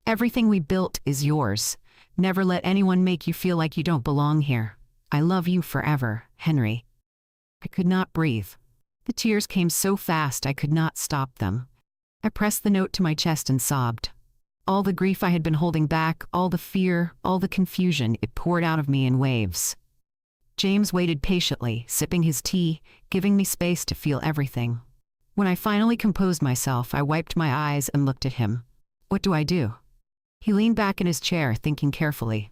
Speaker 1: Everything we built is yours. Never let anyone make you feel like you don't belong here. I love you forever, Henry." I could not breathe. The tears came so fast I could not stop them. I pressed the note to my chest and sobbed. All the grief I had been holding back, all the fear, all the confusion, it poured out of me in waves. James waited patiently, sipping his tea, giving me space to feel everything. When I finally composed myself, I wiped my eyes and looked at him. What do I do? He leaned back in his chair, thinking carefully.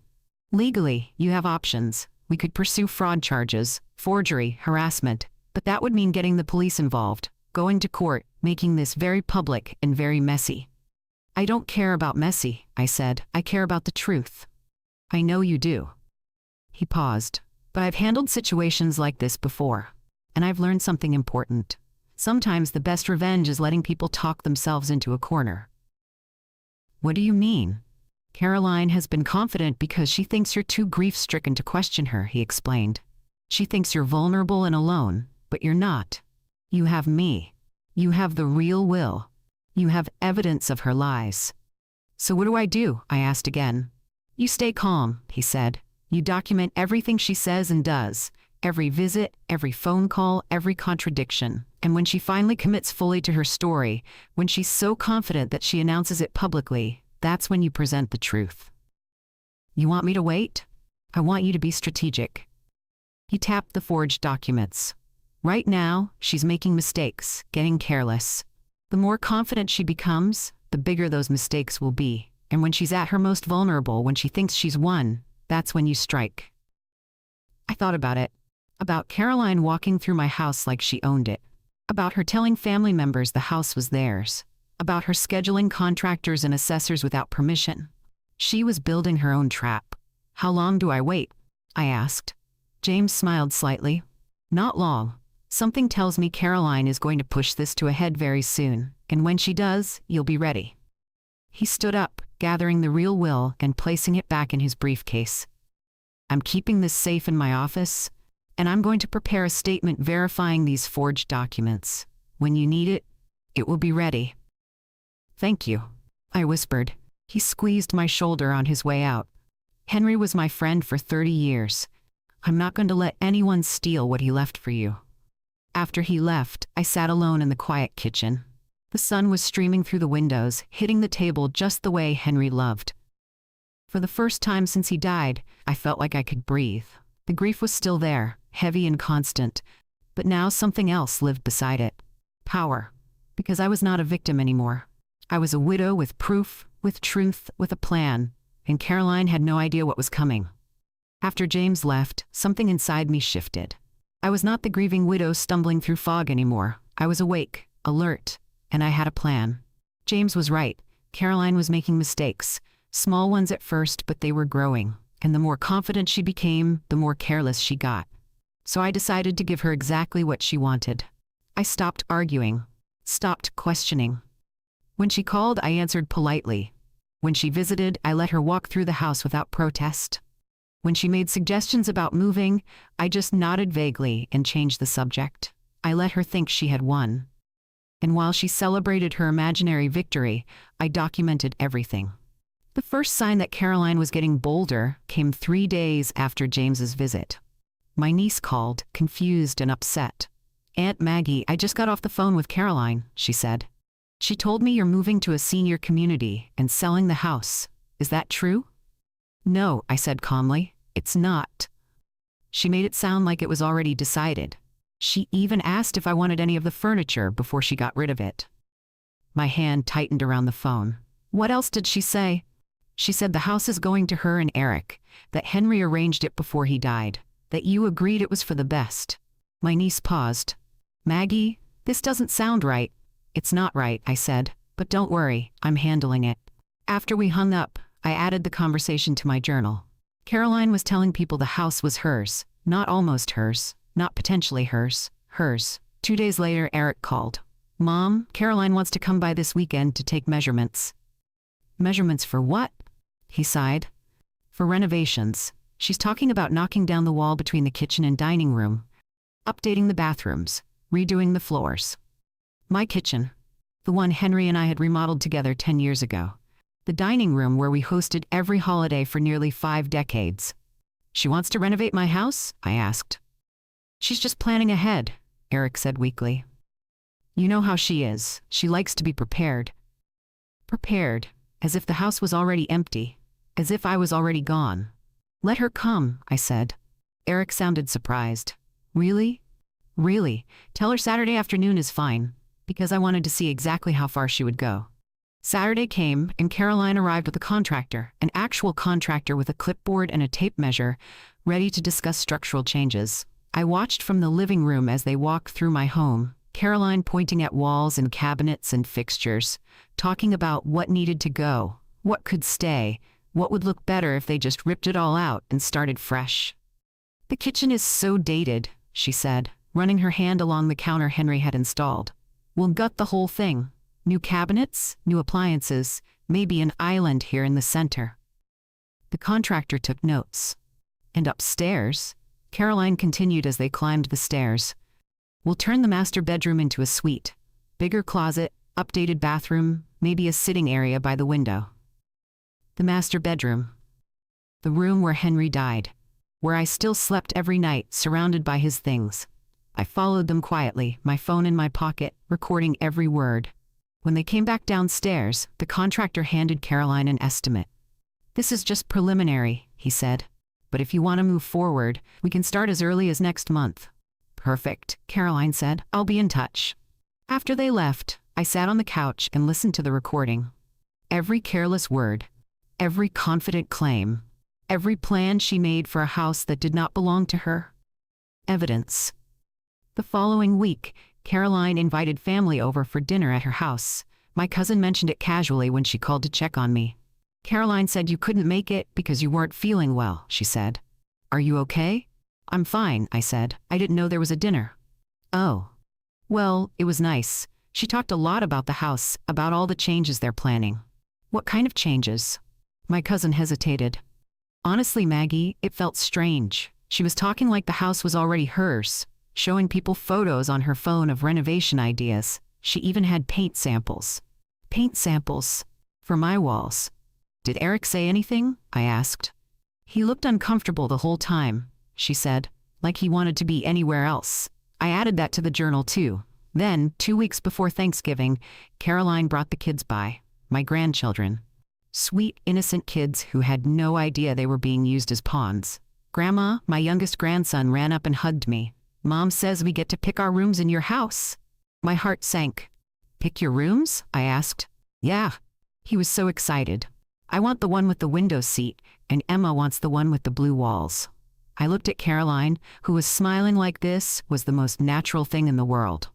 Speaker 1: Legally, you have options. We could pursue fraud charges, forgery, harassment, but that would mean getting the police involved, going to court, making this very public and very messy. I don't care about messy, I said. I care about the truth. I know you do. He paused. But I've handled situations like this before, and I've learned something important. Sometimes the best revenge is letting people talk themselves into a corner. What do you mean? Caroline has been confident because she thinks you're too grief-stricken to question her, he explained. She thinks you're vulnerable and alone, but you're not. You have me. You have the real will. You have evidence of her lies. So what do? I asked again. You stay calm, he said. You document everything she says and does, every visit, every phone call, every contradiction. And when she finally commits fully to her story, when she's so confident that she announces it publicly, that's when you present the truth. You want me to wait? I want you to be strategic. He tapped the forged documents. Right now, she's making mistakes, getting careless. The more confident she becomes, the bigger those mistakes will be. And when she's at her most vulnerable, when she thinks she's won, that's when you strike. I thought about it. About Caroline walking through my house like she owned it. About her telling family members the house was theirs. About her scheduling contractors and assessors without permission. She was building her own trap. How long do I wait? I asked. James smiled slightly. Not long. Something tells me Caroline is going to push this to a head very soon, and when she does, you'll be ready. He stood up, gathering the real will and placing it back in his briefcase. I'm keeping this safe in my office, and I'm going to prepare a statement verifying these forged documents. When you need it, it will be ready. Thank you, I whispered. He squeezed my shoulder on his way out. Henry was my friend for 30 years. I'm not going to let anyone steal what he left for you. After he left, I sat alone in the quiet kitchen. The sun was streaming through the windows, hitting the table just the way Henry loved. For the first time since he died, I felt like I could breathe. The grief was still there, heavy and constant, but now something else lived beside it. Power. Because I was not a victim anymore. I was a widow with proof, with truth, with a plan, and Caroline had no idea what was coming. After James left, something inside me shifted. I was not the grieving widow stumbling through fog anymore. I was awake, alert, and I had a plan. James was right. Caroline was making mistakes. Small ones at first, but they were growing. And the more confident she became, the more careless she got. So I decided to give her exactly what she wanted. I stopped arguing, stopped questioning. When she called, I answered politely. When she visited, I let her walk through the house without protest. When she made suggestions about moving, I just nodded vaguely and changed the subject. I let her think she had won. And while she celebrated her imaginary victory, I documented everything. The first sign that Caroline was getting bolder came 3 days after James's visit. My niece called, confused and upset. "Aunt Maggie, I just got off the phone with Caroline," she said. "She told me you're moving to a senior community and selling the house. Is that true?" "No," I said calmly, "it's not." She made it sound like it was already decided. She even asked if I wanted any of the furniture before she got rid of it. My hand tightened around the phone. "What else did she say?" "She said the house is going to her and Eric, that Henry arranged it before he died, that you agreed it was for the best." My niece paused. "Maggie, this doesn't sound right." "It's not right," I said, "but don't worry, I'm handling it." After we hung up, I added the conversation to my journal. Caroline was telling people the house was hers, not almost hers, not potentially hers, hers. 2 days later, Eric called. "Mom, Caroline wants to come by this weekend to take measurements." "Measurements for what?" He sighed. "For renovations. She's talking about knocking down the wall between the kitchen and dining room, updating the bathrooms, redoing the floors. My kitchen, the one Henry and I had remodeled together 10 years ago. The dining room where we hosted every holiday for nearly 5 decades. She wants to renovate my house?" I asked. "She's just planning ahead," Eric said weakly. "You know how she is. She likes to be prepared." Prepared, as if the house was already empty, as if I was already gone. "Let her come," I said. Eric sounded surprised. "Really? Really? Tell her Saturday afternoon is fine," because I wanted to see exactly how far she would go. Saturday came, and Caroline arrived with a contractor, an actual contractor with a clipboard and a tape measure, ready to discuss structural changes. I watched from the living room as they walked through my home, Caroline pointing at walls and cabinets and fixtures, talking about what needed to go, what could stay, what would look better if they just ripped it all out and started fresh. "The kitchen is so dated," she said, running her hand along the counter Henry had installed. "We'll gut the whole thing. New cabinets, new appliances, maybe an island here in the center." The contractor took notes. "And upstairs," Caroline continued as they climbed the stairs, "we'll turn the master bedroom into a suite. Bigger closet, updated bathroom, maybe a sitting area by the window." The master bedroom. The room where Henry died, where I still slept every night, surrounded by his things. I followed them quietly, my phone in my pocket, recording every word. When they came back downstairs, the contractor handed Caroline an estimate. "This is just preliminary," he said. "But if you want to move forward, we can start as early as next month." "Perfect," Caroline said. "I'll be in touch." After they left, I sat on the couch and listened to the recording. Every careless word, every confident claim, every plan she made for a house that did not belong to her. Evidence. The following week, Caroline invited family over for dinner at her house. My cousin mentioned it casually when she called to check on me. "Caroline said you couldn't make it because you weren't feeling well," she said. "Are you okay?" "I'm fine," I said. "I didn't know there was a dinner." "Oh. Well, it was nice. She talked a lot about the house, about all the changes they're planning." "What kind of changes?" My cousin hesitated. "Honestly, Maggie, it felt strange. She was talking like the house was already hers, showing people photos on her phone of renovation ideas. She even had paint samples." "Paint samples? For my walls?" "Did Eric say anything?" I asked. "He looked uncomfortable the whole time," she said, "like he wanted to be anywhere else." I added that to the journal too. Then, 2 weeks before Thanksgiving, Caroline brought the kids by, my grandchildren. Sweet, innocent kids who had no idea they were being used as pawns. Grandma, my youngest grandson, ran up and hugged me. "Mom says we get to pick our rooms in your house." My heart sank. "Pick your rooms?" I asked. "Yeah." He was so excited. "I want the one with the window seat, and Emma wants the one with the blue walls." I looked at Caroline, who was smiling like this was the most natural thing in the world.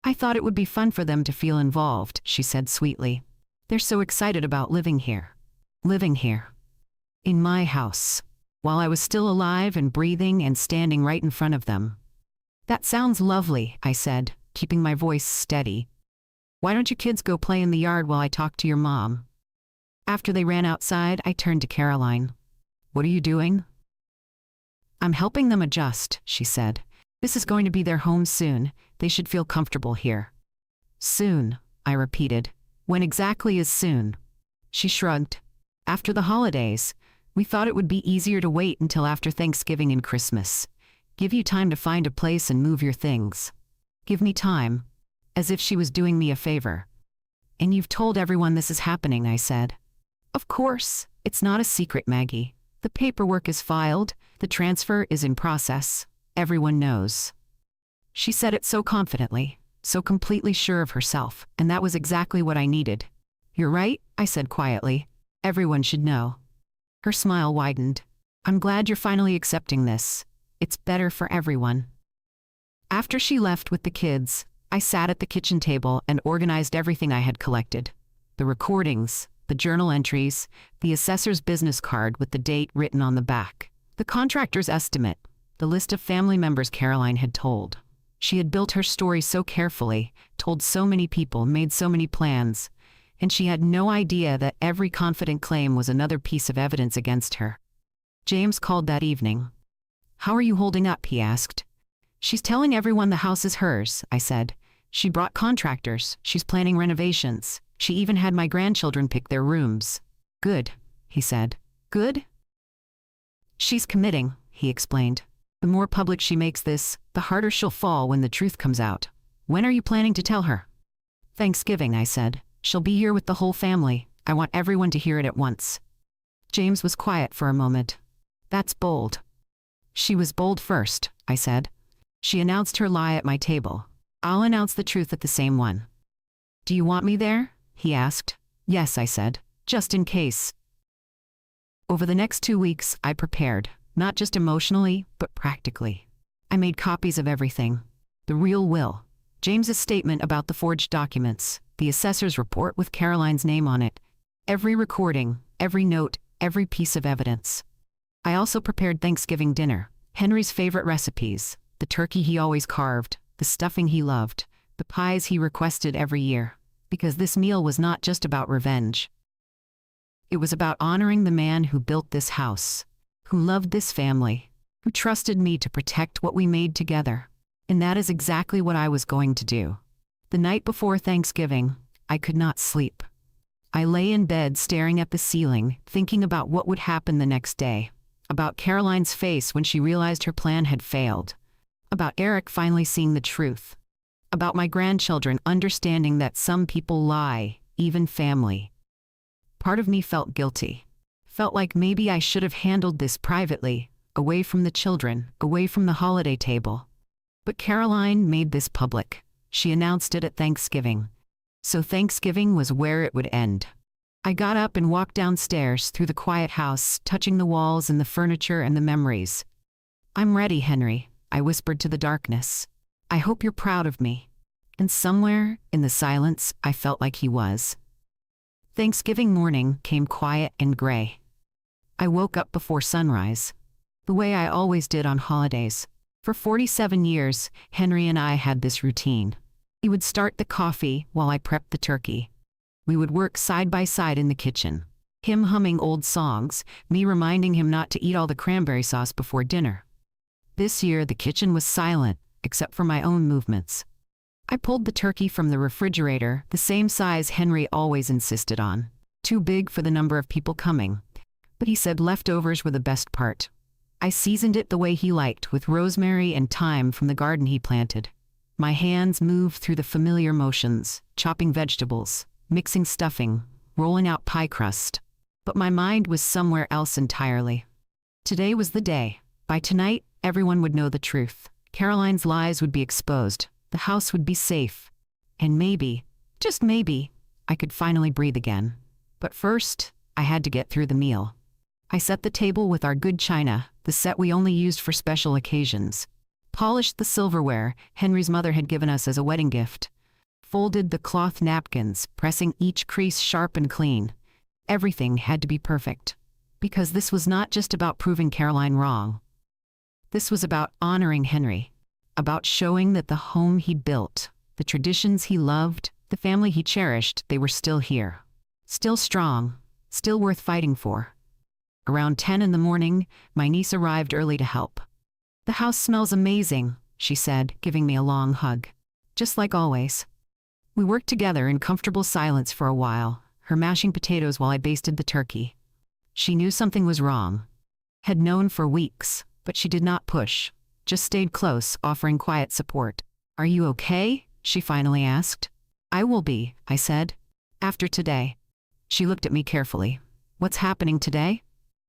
Speaker 1: "I thought it would be fun for them to feel involved," she said sweetly. "They're so excited about living here. Living here. In my house." while I was still alive and breathing and standing right in front of them. "That sounds lovely," I said, keeping my voice steady. "Why don't you kids go play in the yard while I talk to your mom?" After they ran outside, I turned to Caroline. "What are you doing?" "I'm helping them adjust," she said. "This is going to be their home soon. They should feel comfortable here." "Soon," I repeated. "When exactly is soon?" She shrugged. "After the holidays. We thought it would be easier to wait until after Thanksgiving and Christmas. Give you time to find a place and move your things." "Give me time?" As if she was doing me a favor. "And you've told everyone this is happening," I said. "Of course. It's not a secret, Maggie. The paperwork is filed. The transfer is in process. Everyone knows." She said it so confidently, so completely sure of herself, and that was exactly what I needed. "You're right," I said quietly. "Everyone should know." Her smile widened. "I'm glad you're finally accepting this. It's better for everyone." After she left with the kids, I sat at the kitchen table and organized everything I had collected. The recordings, the journal entries, the assessor's business card with the date written on the back, the contractor's estimate, the list of family members Caroline had told. She had built her story so carefully, told so many people, made so many plans, and she had no idea that every confident claim was another piece of evidence against her. James called that evening. "How are you holding up?" he asked. "She's telling everyone the house is hers," I said. "She brought contractors, she's planning renovations. She even had my grandchildren pick their rooms." "Good," he said. "Good?" "She's committing," he explained. "The more public she makes this, the harder she'll fall when the truth comes out." "When are you planning to tell her?" "Thanksgiving," I said. "She'll be here with the whole family. I want everyone to hear it at once." James was quiet for a moment. "That's bold." "She was bold first," I said. "She announced her lie at my table. I'll announce the truth at the same one." "Do you want me there?" he asked. "Yes," I said, "just in case." Over the next 2 weeks, I prepared, not just emotionally, but practically. I made copies of everything. The real will, James's statement about the forged documents, the assessor's report with Caroline's name on it, every recording, every note, every piece of evidence. I also prepared Thanksgiving dinner, Henry's favorite recipes, the turkey he always carved, the stuffing he loved, the pies he requested every year, because this meal was not just about revenge. It was about honoring the man who built this house, who loved this family, who trusted me to protect what we made together. And that is exactly what I was going to do. The night before Thanksgiving, I could not sleep. I lay in bed staring at the ceiling, thinking about what would happen the next day, about Caroline's face when she realized her plan had failed, about Eric finally seeing the truth, about my grandchildren understanding that some people lie, even family. Part of me felt guilty, felt like maybe I should have handled this privately, away from the children, away from the holiday table. But Caroline made this public. She announced it at Thanksgiving. So Thanksgiving was where it would end. I got up and walked downstairs through the quiet house, touching the walls and the furniture and the memories. "I'm ready, Henry," I whispered to the darkness. "I hope you're proud of me." And somewhere, in the silence, I felt like he was. Thanksgiving morning came quiet and gray. I woke up before sunrise, the way I always did on holidays. For 47 years, Henry and I had this routine. He would start the coffee while I prepped the turkey. We would work side by side in the kitchen, him humming old songs, me reminding him not to eat all the cranberry sauce before dinner. This year, the kitchen was silent, except for my own movements. I pulled the turkey from the refrigerator, the same size Henry always insisted on. Too big for the number of people coming. But he said leftovers were the best part. I seasoned it the way he liked, with rosemary and thyme from the garden he planted. My hands moved through the familiar motions, chopping vegetables, mixing stuffing, rolling out pie crust. But my mind was somewhere else entirely. Today was the day. By tonight, everyone would know the truth. Caroline's lies would be exposed. The house would be safe. And maybe, just maybe, I could finally breathe again. But first, I had to get through the meal. I set the table with our good china, the set we only used for special occasions. Polished the silverware Henry's mother had given us as a wedding gift. Folded the cloth napkins, pressing each crease sharp and clean. Everything had to be perfect. Because this was not just about proving Caroline wrong. This was about honoring Henry, about showing that the home he built, the traditions he loved, the family he cherished, they were still here. Still strong, still worth fighting for. Around 10 in the morning, my niece arrived early to help. "The house smells amazing," she said, giving me a long hug. "Just like always." We worked together in comfortable silence for a while, her mashing potatoes while I basted the turkey. She knew something was wrong. Had known for weeks, but she did not push, just stayed close, offering quiet support. "Are you okay?" she finally asked. "I will be," I said. "After today." She looked at me carefully. "What's happening today?"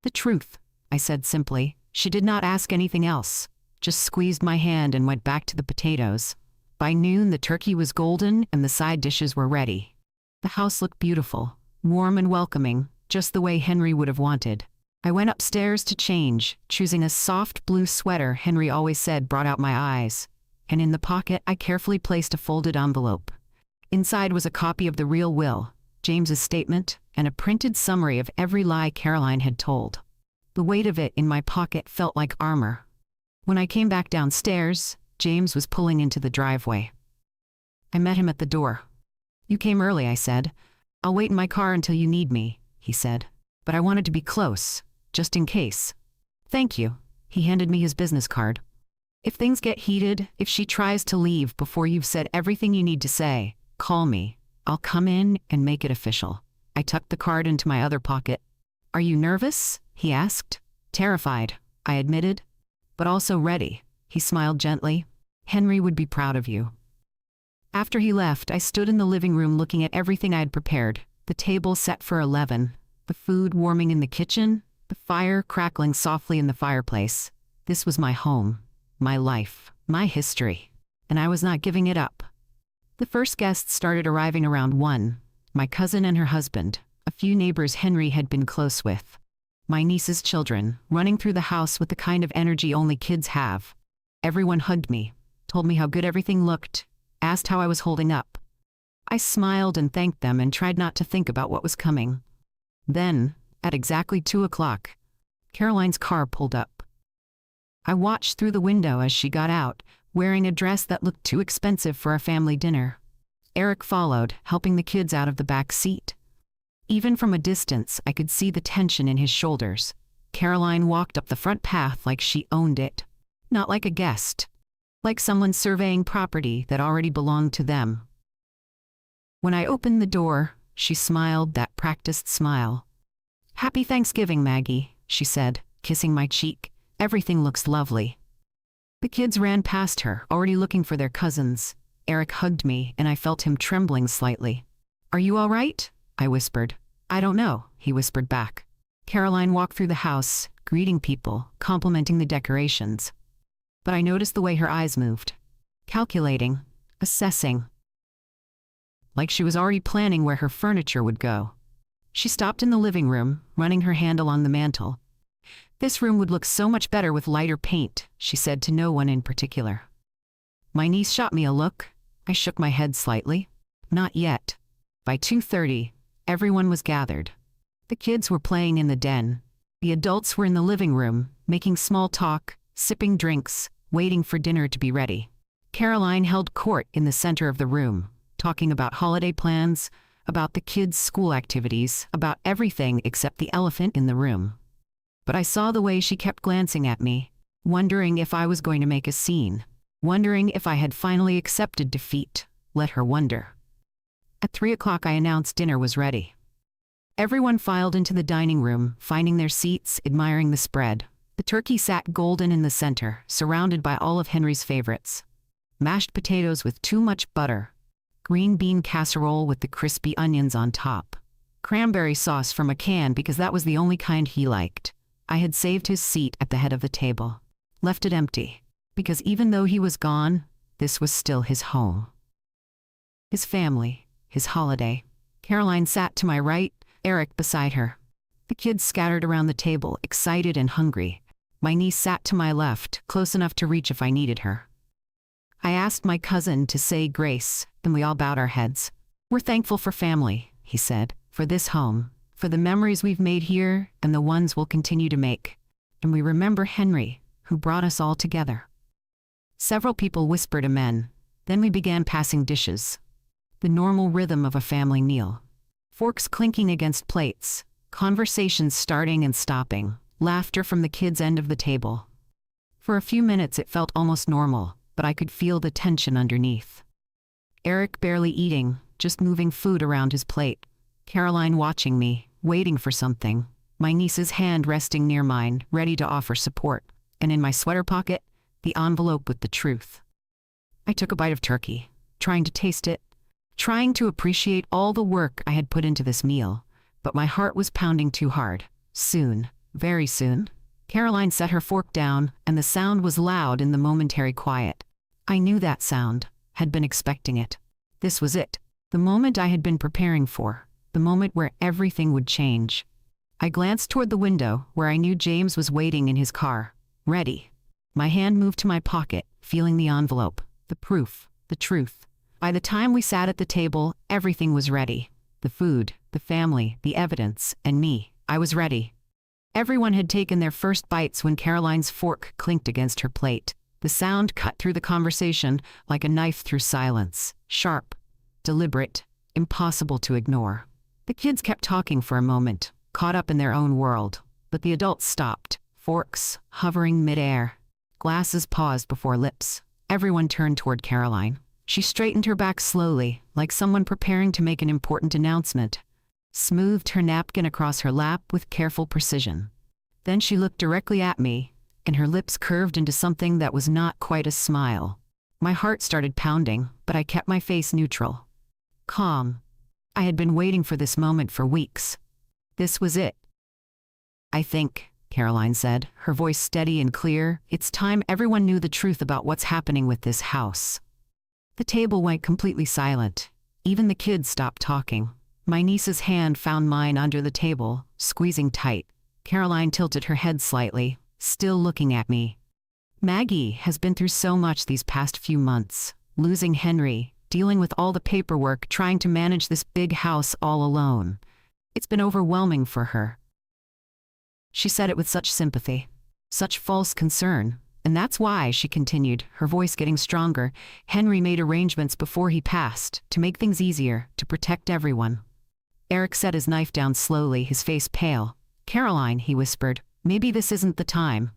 Speaker 1: "The truth," I said simply. She did not ask anything else, just squeezed my hand and went back to the potatoes. By noon, the turkey was golden and the side dishes were ready. The house looked beautiful, warm and welcoming, just the way Henry would have wanted. I went upstairs to change, choosing a soft blue sweater Henry always said brought out my eyes. And in the pocket, I carefully placed a folded envelope. Inside was a copy of the real will, James's statement, and a printed summary of every lie Caroline had told. The weight of it in my pocket felt like armor. When I came back downstairs, James was pulling into the driveway. I met him at the door. "You came early," I said. "I'll wait in my car until you need me," he said. "But I wanted to be close, just in case." "Thank you." He handed me his business card. "If things get heated, if she tries to leave before you've said everything you need to say, call me. I'll come in and make it official." I tucked the card into my other pocket. "Are you nervous?" he asked. "Terrified," I admitted, "but also ready." He smiled gently. "Henry would be proud of you." After he left, I stood in the living room looking at everything I had prepared. The table set for 11, the food warming in the kitchen, the fire crackling softly in the fireplace. This was my home, my life, my history, and I was not giving it up. The first guests started arriving around 1, my cousin and her husband, a few neighbors Henry had been close with. My niece's children, running through the house with the kind of energy only kids have. Everyone hugged me, told me how good everything looked, asked how I was holding up. I smiled and thanked them and tried not to think about what was coming. Then, at exactly 2 o'clock, Caroline's car pulled up. I watched through the window as she got out, wearing a dress that looked too expensive for a family dinner. Eric followed, helping the kids out of the back seat. Even from a distance, I could see the tension in his shoulders. Caroline walked up the front path like she owned it. Not like a guest. Like someone surveying property that already belonged to them. When I opened the door, she smiled that practiced smile. "Happy Thanksgiving, Maggie," she said, kissing my cheek. "Everything looks lovely." The kids ran past her, already looking for their cousins. Eric hugged me, and I felt him trembling slightly. "Are you all right?" I whispered. "I don't know," he whispered back. Caroline walked through the house, greeting people, complimenting the decorations. But I noticed the way her eyes moved. Calculating, assessing. Like she was already planning where her furniture would go. She stopped in the living room, running her hand along the mantel. "This room would look so much better with lighter paint," she said to no one in particular. My niece shot me a look. I shook my head slightly. Not yet. By 2:30, everyone was gathered. The kids were playing in the den. The adults were in the living room, making small talk, sipping drinks, waiting for dinner to be ready. Caroline held court in the center of the room, talking about holiday plans, about the kids' school activities, about everything except the elephant in the room. But I saw the way she kept glancing at me, wondering if I was going to make a scene, wondering if I had finally accepted defeat. Let her wonder. At 3 o'clock, I announced dinner was ready. Everyone filed into the dining room, finding their seats, admiring the spread. The turkey sat golden in the center, surrounded by all of Henry's favorites. Mashed potatoes with too much butter. Green bean casserole with the crispy onions on top. Cranberry sauce from a can because that was the only kind he liked. I had saved his seat at the head of the table. Left it empty. Because even though he was gone, this was still his home. His family, his holiday. Caroline sat to my right, Eric beside her. The kids scattered around the table, excited and hungry. My niece sat to my left, close enough to reach if I needed her. I asked my cousin to say grace, then we all bowed our heads. "We're thankful for family," he said, "for this home, for the memories we've made here and the ones we'll continue to make. And we remember Henry, who brought us all together. Several people whispered amen. Then we began passing dishes. The normal rhythm of a family meal. Forks clinking against plates, conversations starting and stopping, laughter from the kids' end of the table. For a few minutes it felt almost normal, but I could feel the tension underneath. Eric barely eating, just moving food around his plate. Caroline watching me, waiting for something. My niece's hand resting near mine, ready to offer support. And in my sweater pocket, the envelope with the truth. I took a bite of turkey, trying to taste it, trying to appreciate all the work I had put into this meal, but my heart was pounding too hard. Soon, very soon. Caroline set her fork down, and the sound was loud in the momentary quiet. I knew that sound, had been expecting it. This was it, the moment I had been preparing for, the moment where everything would change. I glanced toward the window, where I knew James was waiting in his car, ready. My hand moved to my pocket, feeling the envelope, the proof, the truth. By the time we sat at the table, everything was ready. The food, the family, the evidence, and me. I was ready. Everyone had taken their first bites when Caroline's fork clinked against her plate. The sound cut through the conversation like a knife through silence. Sharp, deliberate, impossible to ignore. The kids kept talking for a moment, caught up in their own world. But the adults stopped, forks hovering midair. Glasses paused before lips. Everyone turned toward Caroline. She straightened her back slowly, like someone preparing to make an important announcement. Smoothed her napkin across her lap with careful precision. Then she looked directly at me, and her lips curved into something that was not quite a smile. My heart started pounding, but I kept my face neutral. Calm. I had been waiting for this moment for weeks. This was it. I think, Caroline said, her voice steady and clear, it's time everyone knew the truth about what's happening with this house. The table went completely silent. Even the kids stopped talking. My niece's hand found mine under the table, squeezing tight. Caroline tilted her head slightly, still looking at me. Maggie has been through so much these past few months. Losing Henry, dealing with all the paperwork, trying to manage this big house all alone. It's been overwhelming for her. She said it with such sympathy, such false concern. And that's why, she continued, her voice getting stronger, Henry made arrangements before he passed, to make things easier, to protect everyone. Eric set his knife down slowly, his face pale. Caroline, he whispered, maybe this isn't the time.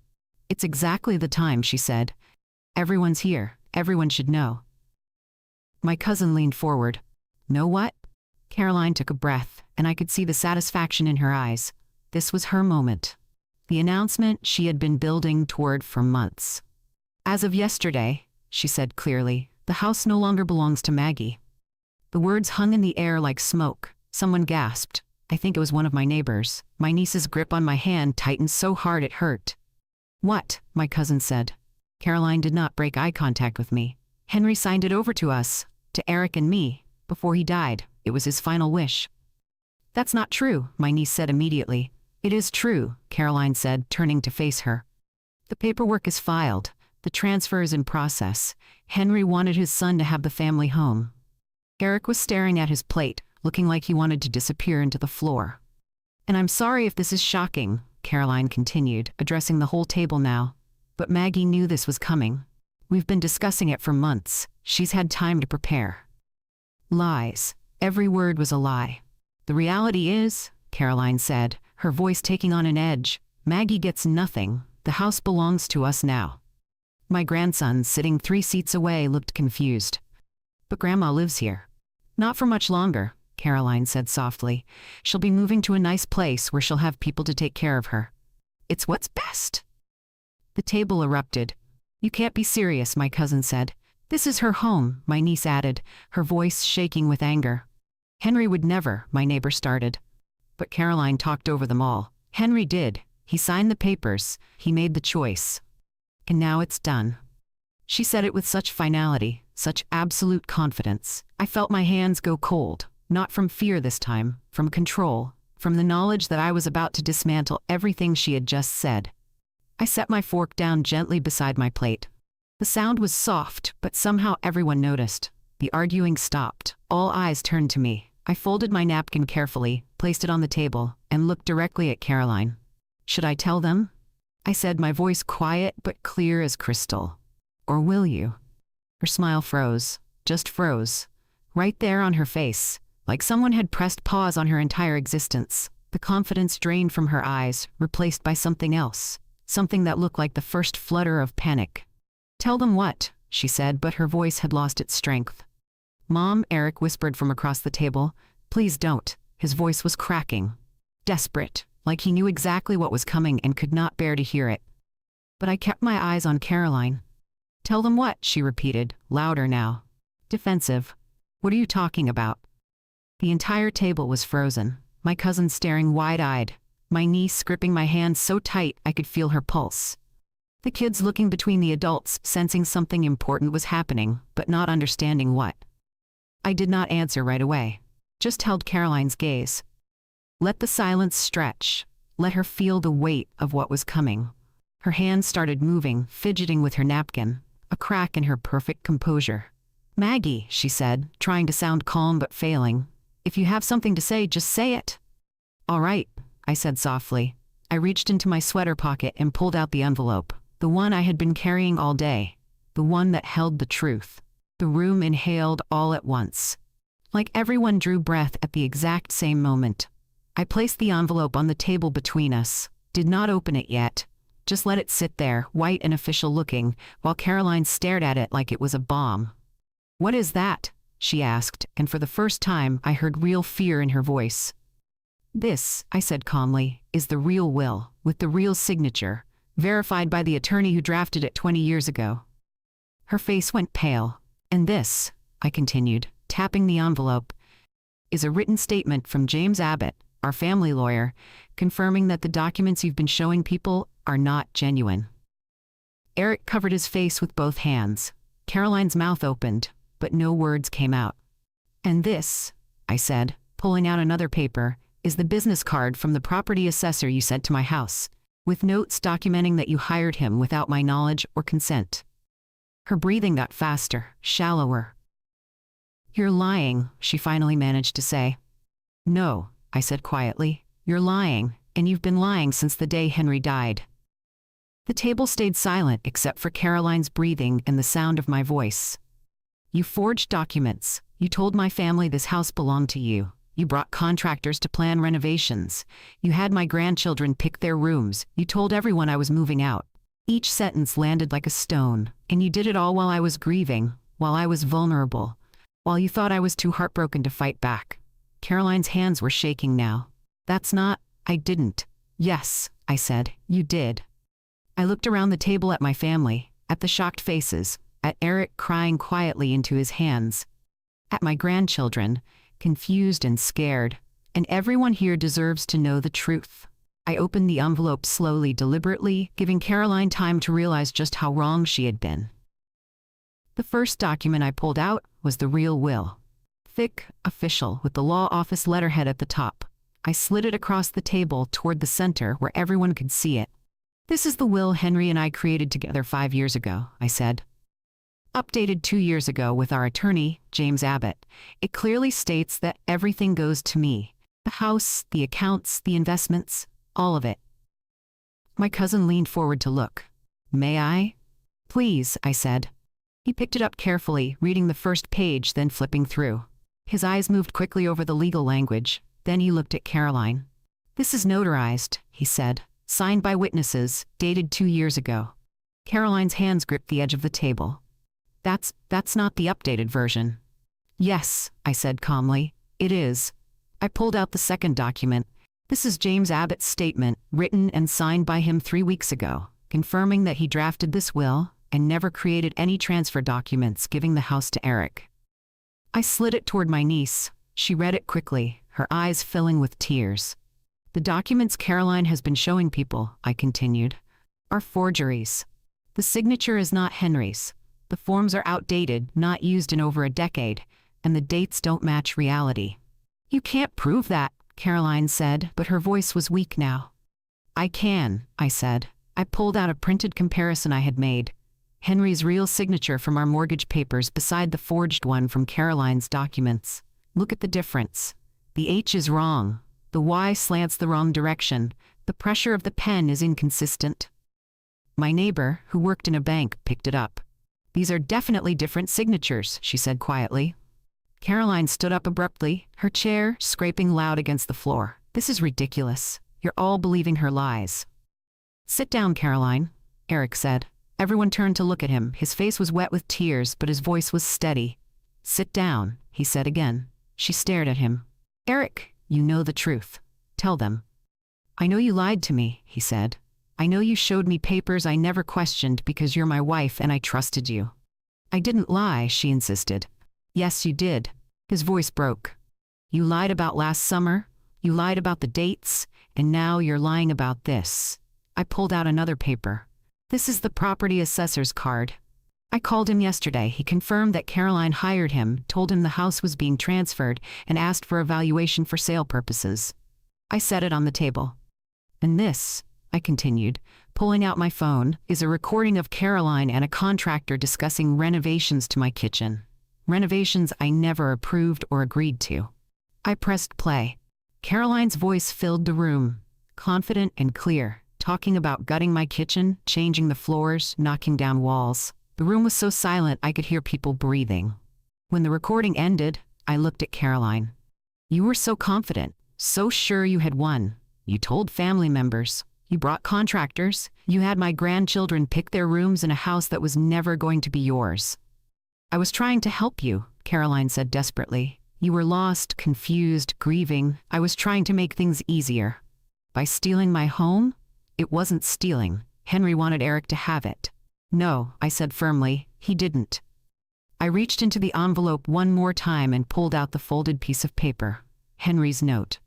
Speaker 1: It's exactly the time, she said. Everyone's here. Everyone should know. My cousin leaned forward. Know what? Caroline took a breath, and I could see the satisfaction in her eyes. This was her moment. The announcement she had been building toward for months. As of yesterday, she said clearly, the house no longer belongs to Maggie. The words hung in the air like smoke. Someone gasped. I think it was one of my neighbors. My niece's grip on my hand tightened so hard it hurt. What? My cousin said. Caroline did not break eye contact with me. Henry signed it over to us, to Eric and me, before he died. It was his final wish. That's not true, my niece said immediately. It is true, Caroline said, turning to face her. The paperwork is filed. The transfer is in process. Henry wanted his son to have the family home. Eric was staring at his plate, looking like he wanted to disappear into the floor. And I'm sorry if this is shocking, Caroline continued, addressing the whole table now. But Maggie knew this was coming. We've been discussing it for months. She's had time to prepare. Lies. Every word was a lie. The reality is, Caroline said, her voice taking on an edge, Maggie gets nothing. The house belongs to us now. My grandson, sitting 3 seats away, looked confused. But Grandma lives here. Not for much longer, Caroline said softly. She'll be moving to a nice place where she'll have people to take care of her. It's what's best. The table erupted. You can't be serious, my cousin said. This is her home, my niece added, her voice shaking with anger. Henry would never, my neighbor started. But Caroline talked over them all. Henry did. He signed the papers. He made the choice. And now it's done. She said it with such finality, such absolute confidence. I felt my hands go cold, not from fear this time, from control, from the knowledge that I was about to dismantle everything she had just said. I set my fork down gently beside my plate. The sound was soft, but somehow everyone noticed. The arguing stopped. All eyes turned to me. I folded my napkin carefully, placed it on the table, and looked directly at Caroline. "Should I tell them?" I said, my voice quiet but clear as crystal. "Or will you?" Her smile froze, just froze, right there on her face, like someone had pressed pause on her entire existence. The confidence drained from her eyes, replaced by something else, something that looked like the first flutter of panic. "Tell them what?" she said, but her voice had lost its strength. "Mom," Eric whispered from across the table. "Please don't." His voice was cracking, desperate, like he knew exactly what was coming and could not bear to hear it. But I kept my eyes on Caroline. "Tell them what?" she repeated, louder now. Defensive. "What are you talking about?" The entire table was frozen, my cousin staring wide-eyed, my niece gripping my hand so tight I could feel her pulse. The kids looking between the adults, sensing something important was happening, but not understanding what. I did not answer right away, just held Caroline's gaze. Let the silence stretch, let her feel the weight of what was coming. Her hands started moving, fidgeting with her napkin, a crack in her perfect composure. "Maggie," she said, trying to sound calm but failing. "If you have something to say, just say it." "All right," I said softly. I reached into my sweater pocket and pulled out the envelope, the one I had been carrying all day, the one that held the truth. The room inhaled all at once. Like everyone drew breath at the exact same moment. I placed the envelope on the table between us, did not open it yet, just let it sit there, white and official looking, while Caroline stared at it like it was a bomb. "What is that?" she asked, and for the first time I heard real fear in her voice. "This," I said calmly, "is the real will, with the real signature, verified by the attorney who drafted it 20 years ago." Her face went pale. "And this," I continued, tapping the envelope, "is a written statement from James Abbott, our family lawyer, confirming that the documents you've been showing people are not genuine." Eric covered his face with both hands. Caroline's mouth opened, but no words came out. "And this," I said, pulling out another paper, "is the business card from the property assessor you sent to my house, with notes documenting that you hired him without my knowledge or consent." Her breathing got faster, shallower. "You're lying," she finally managed to say. "No," I said quietly, "you're lying, and you've been lying since the day Henry died." The table stayed silent except for Caroline's breathing and the sound of my voice. "You forged documents. You told my family this house belonged to you. You brought contractors to plan renovations. You had my grandchildren pick their rooms. You told everyone I was moving out." Each sentence landed like a stone, and you did it all while I was grieving, while I was vulnerable, while you thought I was too heartbroken to fight back. Caroline's hands were shaking now. "That's not—" "I didn't." "Yes," I said, "you did." I looked around the table at my family, at the shocked faces, at Eric crying quietly into his hands, at my grandchildren, confused and scared, and everyone here deserves to know the truth. I opened the envelope slowly, deliberately, giving Caroline time to realize just how wrong she had been. The first document I pulled out was the real will. Thick, official, with the law office letterhead at the top. I slid it across the table toward the center where everyone could see it. "This is the will Henry and I created together 5 years ago," I said. "Updated 2 years ago with our attorney, James Abbott. It clearly states that everything goes to me. The house, the accounts, the investments, all of it." My cousin leaned forward to look. "May I?" "Please," I said. He picked it up carefully, reading the first page, then flipping through. His eyes moved quickly over the legal language. Then he looked at Caroline. "This is notarized," he said, "signed by witnesses, dated 2 years ago." Caroline's hands gripped the edge of the table. That's not the updated version." "Yes," I said calmly, "it is." I pulled out the second document. "This is James Abbott's statement, written and signed by him 3 weeks ago, confirming that he drafted this will and never created any transfer documents giving the house to Eric." I slid it toward my niece. She read it quickly, her eyes filling with tears. "The documents Caroline has been showing people," I continued, "are forgeries. The signature is not Henry's. The forms are outdated, not used in over a decade, and the dates don't match reality." "You can't prove that," Caroline said, but her voice was weak now. "I can," I said. I pulled out a printed comparison I had made. Henry's real signature from our mortgage papers beside the forged one from Caroline's documents. "Look at the difference. The H is wrong. The Y slants the wrong direction. The pressure of the pen is inconsistent. My neighbor, who worked in a bank, picked it up. These are definitely different signatures, she said quietly. Caroline stood up abruptly, her chair scraping loud against the floor. This is ridiculous. You're all believing her lies. Sit down, Caroline, Eric said. Everyone turned to look at him. His face was wet with tears, but his voice was steady. Sit down, he said again. She stared at him. Eric, you know the truth. Tell them. I know you lied to me, he said. I know you showed me papers I never questioned because you're my wife and I trusted you. I didn't lie, she insisted. Yes, you did. His voice broke. You lied about last summer, you lied about the dates, and now you're lying about this. I pulled out another paper. This is the property assessor's card. I called him yesterday. He confirmed that Caroline hired him, told him the house was being transferred, and asked for a valuation for sale purposes. I set it on the table. And this, I continued, pulling out my phone, is a recording of Caroline and a contractor discussing renovations to my kitchen. Renovations I never approved or agreed to. I pressed play. Caroline's voice filled the room, confident and clear, talking about gutting my kitchen, changing the floors, knocking down walls. The room was so silent I could hear people breathing. When the recording ended, I looked at Caroline. You were so confident, so sure you had won. You told family members. You brought contractors. You had my grandchildren pick their rooms in a house that was never going to be yours. I was trying to help you, Caroline said desperately. You were lost, confused, grieving. I was trying to make things easier. By stealing my home? It wasn't stealing. Henry wanted Eric to have it. No, I said firmly, he didn't. I reached into the envelope one more time and pulled out the folded piece of paper. Henry's note.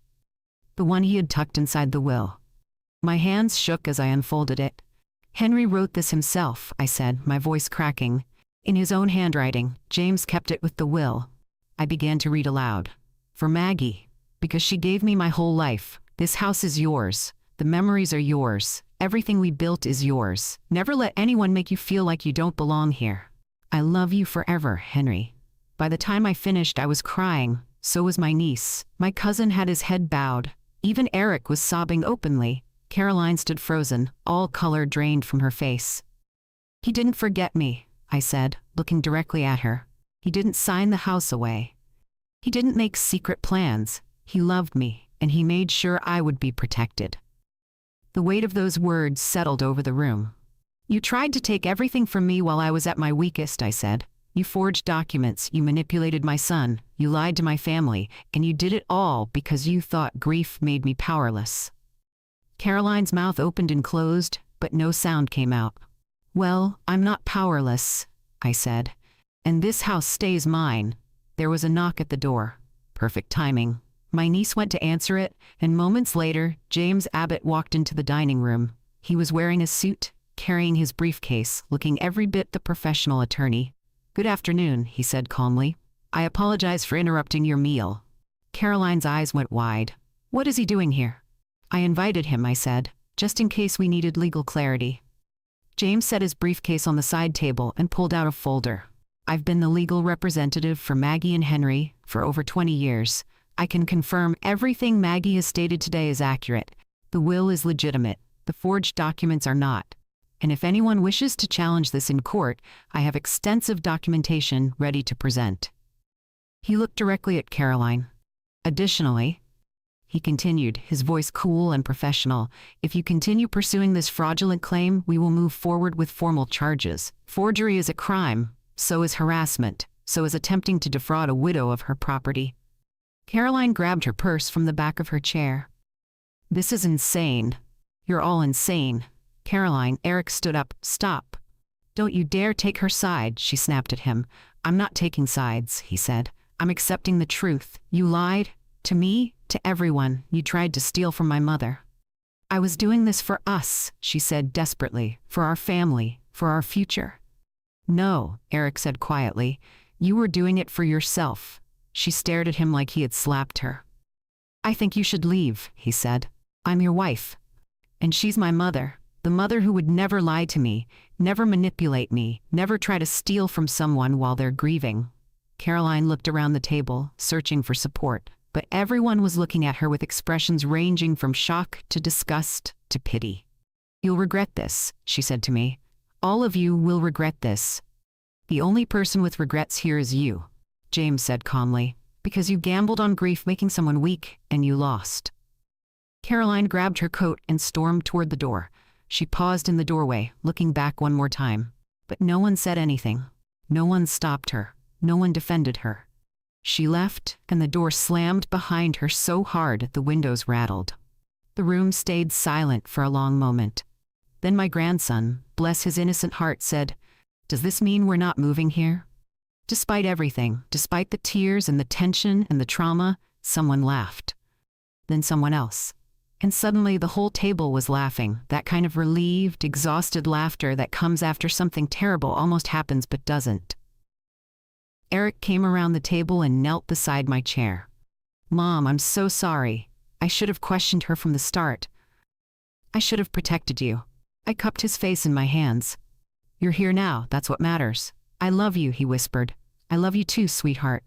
Speaker 1: The one he had tucked inside the will. My hands shook as I unfolded it. Henry wrote this himself, I said, my voice cracking. In his own handwriting. James kept it with the will. I began to read aloud. For Maggie, because she gave me my whole life. This house is yours. The memories are yours. Everything we built is yours. Never let anyone make you feel like you don't belong here. I love you forever, Henry. By the time I finished, I was crying. So was my niece. My cousin had his head bowed. Even Eric was sobbing openly. Caroline stood frozen, all color drained from her face. He didn't forget me, I said, looking directly at her. He didn't sign the house away. He didn't make secret plans. He loved me, and he made sure I would be protected. The weight of those words settled over the room. You tried to take everything from me while I was at my weakest, I said. You forged documents, you manipulated my son, you lied to my family, and you did it all because you thought grief made me powerless. Caroline's mouth opened and closed, but no sound came out. Well, I'm not powerless, I said. And this house stays mine. There was a knock at the door. Perfect timing. My niece went to answer it, and moments later, James Abbott walked into the dining room. He was wearing a suit, carrying his briefcase, looking every bit the professional attorney. Good afternoon, he said calmly. I apologize for interrupting your meal. Caroline's eyes went wide. What is he doing here? I invited him, I said, just in case we needed legal clarity. James set his briefcase on the side table and pulled out a folder. I've been the legal representative for Maggie and Henry for over 20 years. I can confirm everything Maggie has stated today is accurate. The will is legitimate. The forged documents are not. And if anyone wishes to challenge this in court, I have extensive documentation ready to present. He looked directly at Caroline. Additionally, he continued, his voice cool and professional, if you continue pursuing this fraudulent claim, we will move forward with formal charges. Forgery is a crime, so is harassment, so is attempting to defraud a widow of her property. Caroline grabbed her purse from the back of her chair. This is insane. You're all insane. Caroline, Eric stood up. Stop. Don't you dare take her side, she snapped at him. I'm not taking sides, he said. I'm accepting the truth. You lied. To me, to everyone. You tried to steal from my mother. I was doing this for us, she said desperately. For our family. For our future. No, Eric said quietly. You were doing it for yourself. She stared at him like he had slapped her. I think you should leave, he said. I'm your wife. And she's my mother. The mother who would never lie to me, never manipulate me, never try to steal from someone while they're grieving. Caroline looked around the table, searching for support. but everyone was looking at her with expressions ranging from shock to disgust to pity. "You'll regret this," she said to me. "All of you will regret this. The only person with regrets here is you," James said calmly, "because you gambled on grief making someone weak, and you lost." Caroline grabbed her coat and stormed toward the door. She paused in the doorway, looking back one more time. But no one said anything. No one stopped her. No one defended her. She left, and the door slammed behind her so hard the windows rattled. The room stayed silent for a long moment. Then my grandson, bless his innocent heart, said, "Does this mean we're not moving here?" Despite everything, despite the tears and the tension and the trauma, someone laughed. Then someone else. And suddenly the whole table was laughing, that kind of relieved, exhausted laughter that comes after something terrible almost happens but doesn't. Eric came around the table and knelt beside my chair. "Mom, I'm so sorry. I should have questioned her from the start. I should have protected you." I cupped his face in my hands. "You're here now, that's what matters. I love you," he whispered. "I love you too, sweetheart."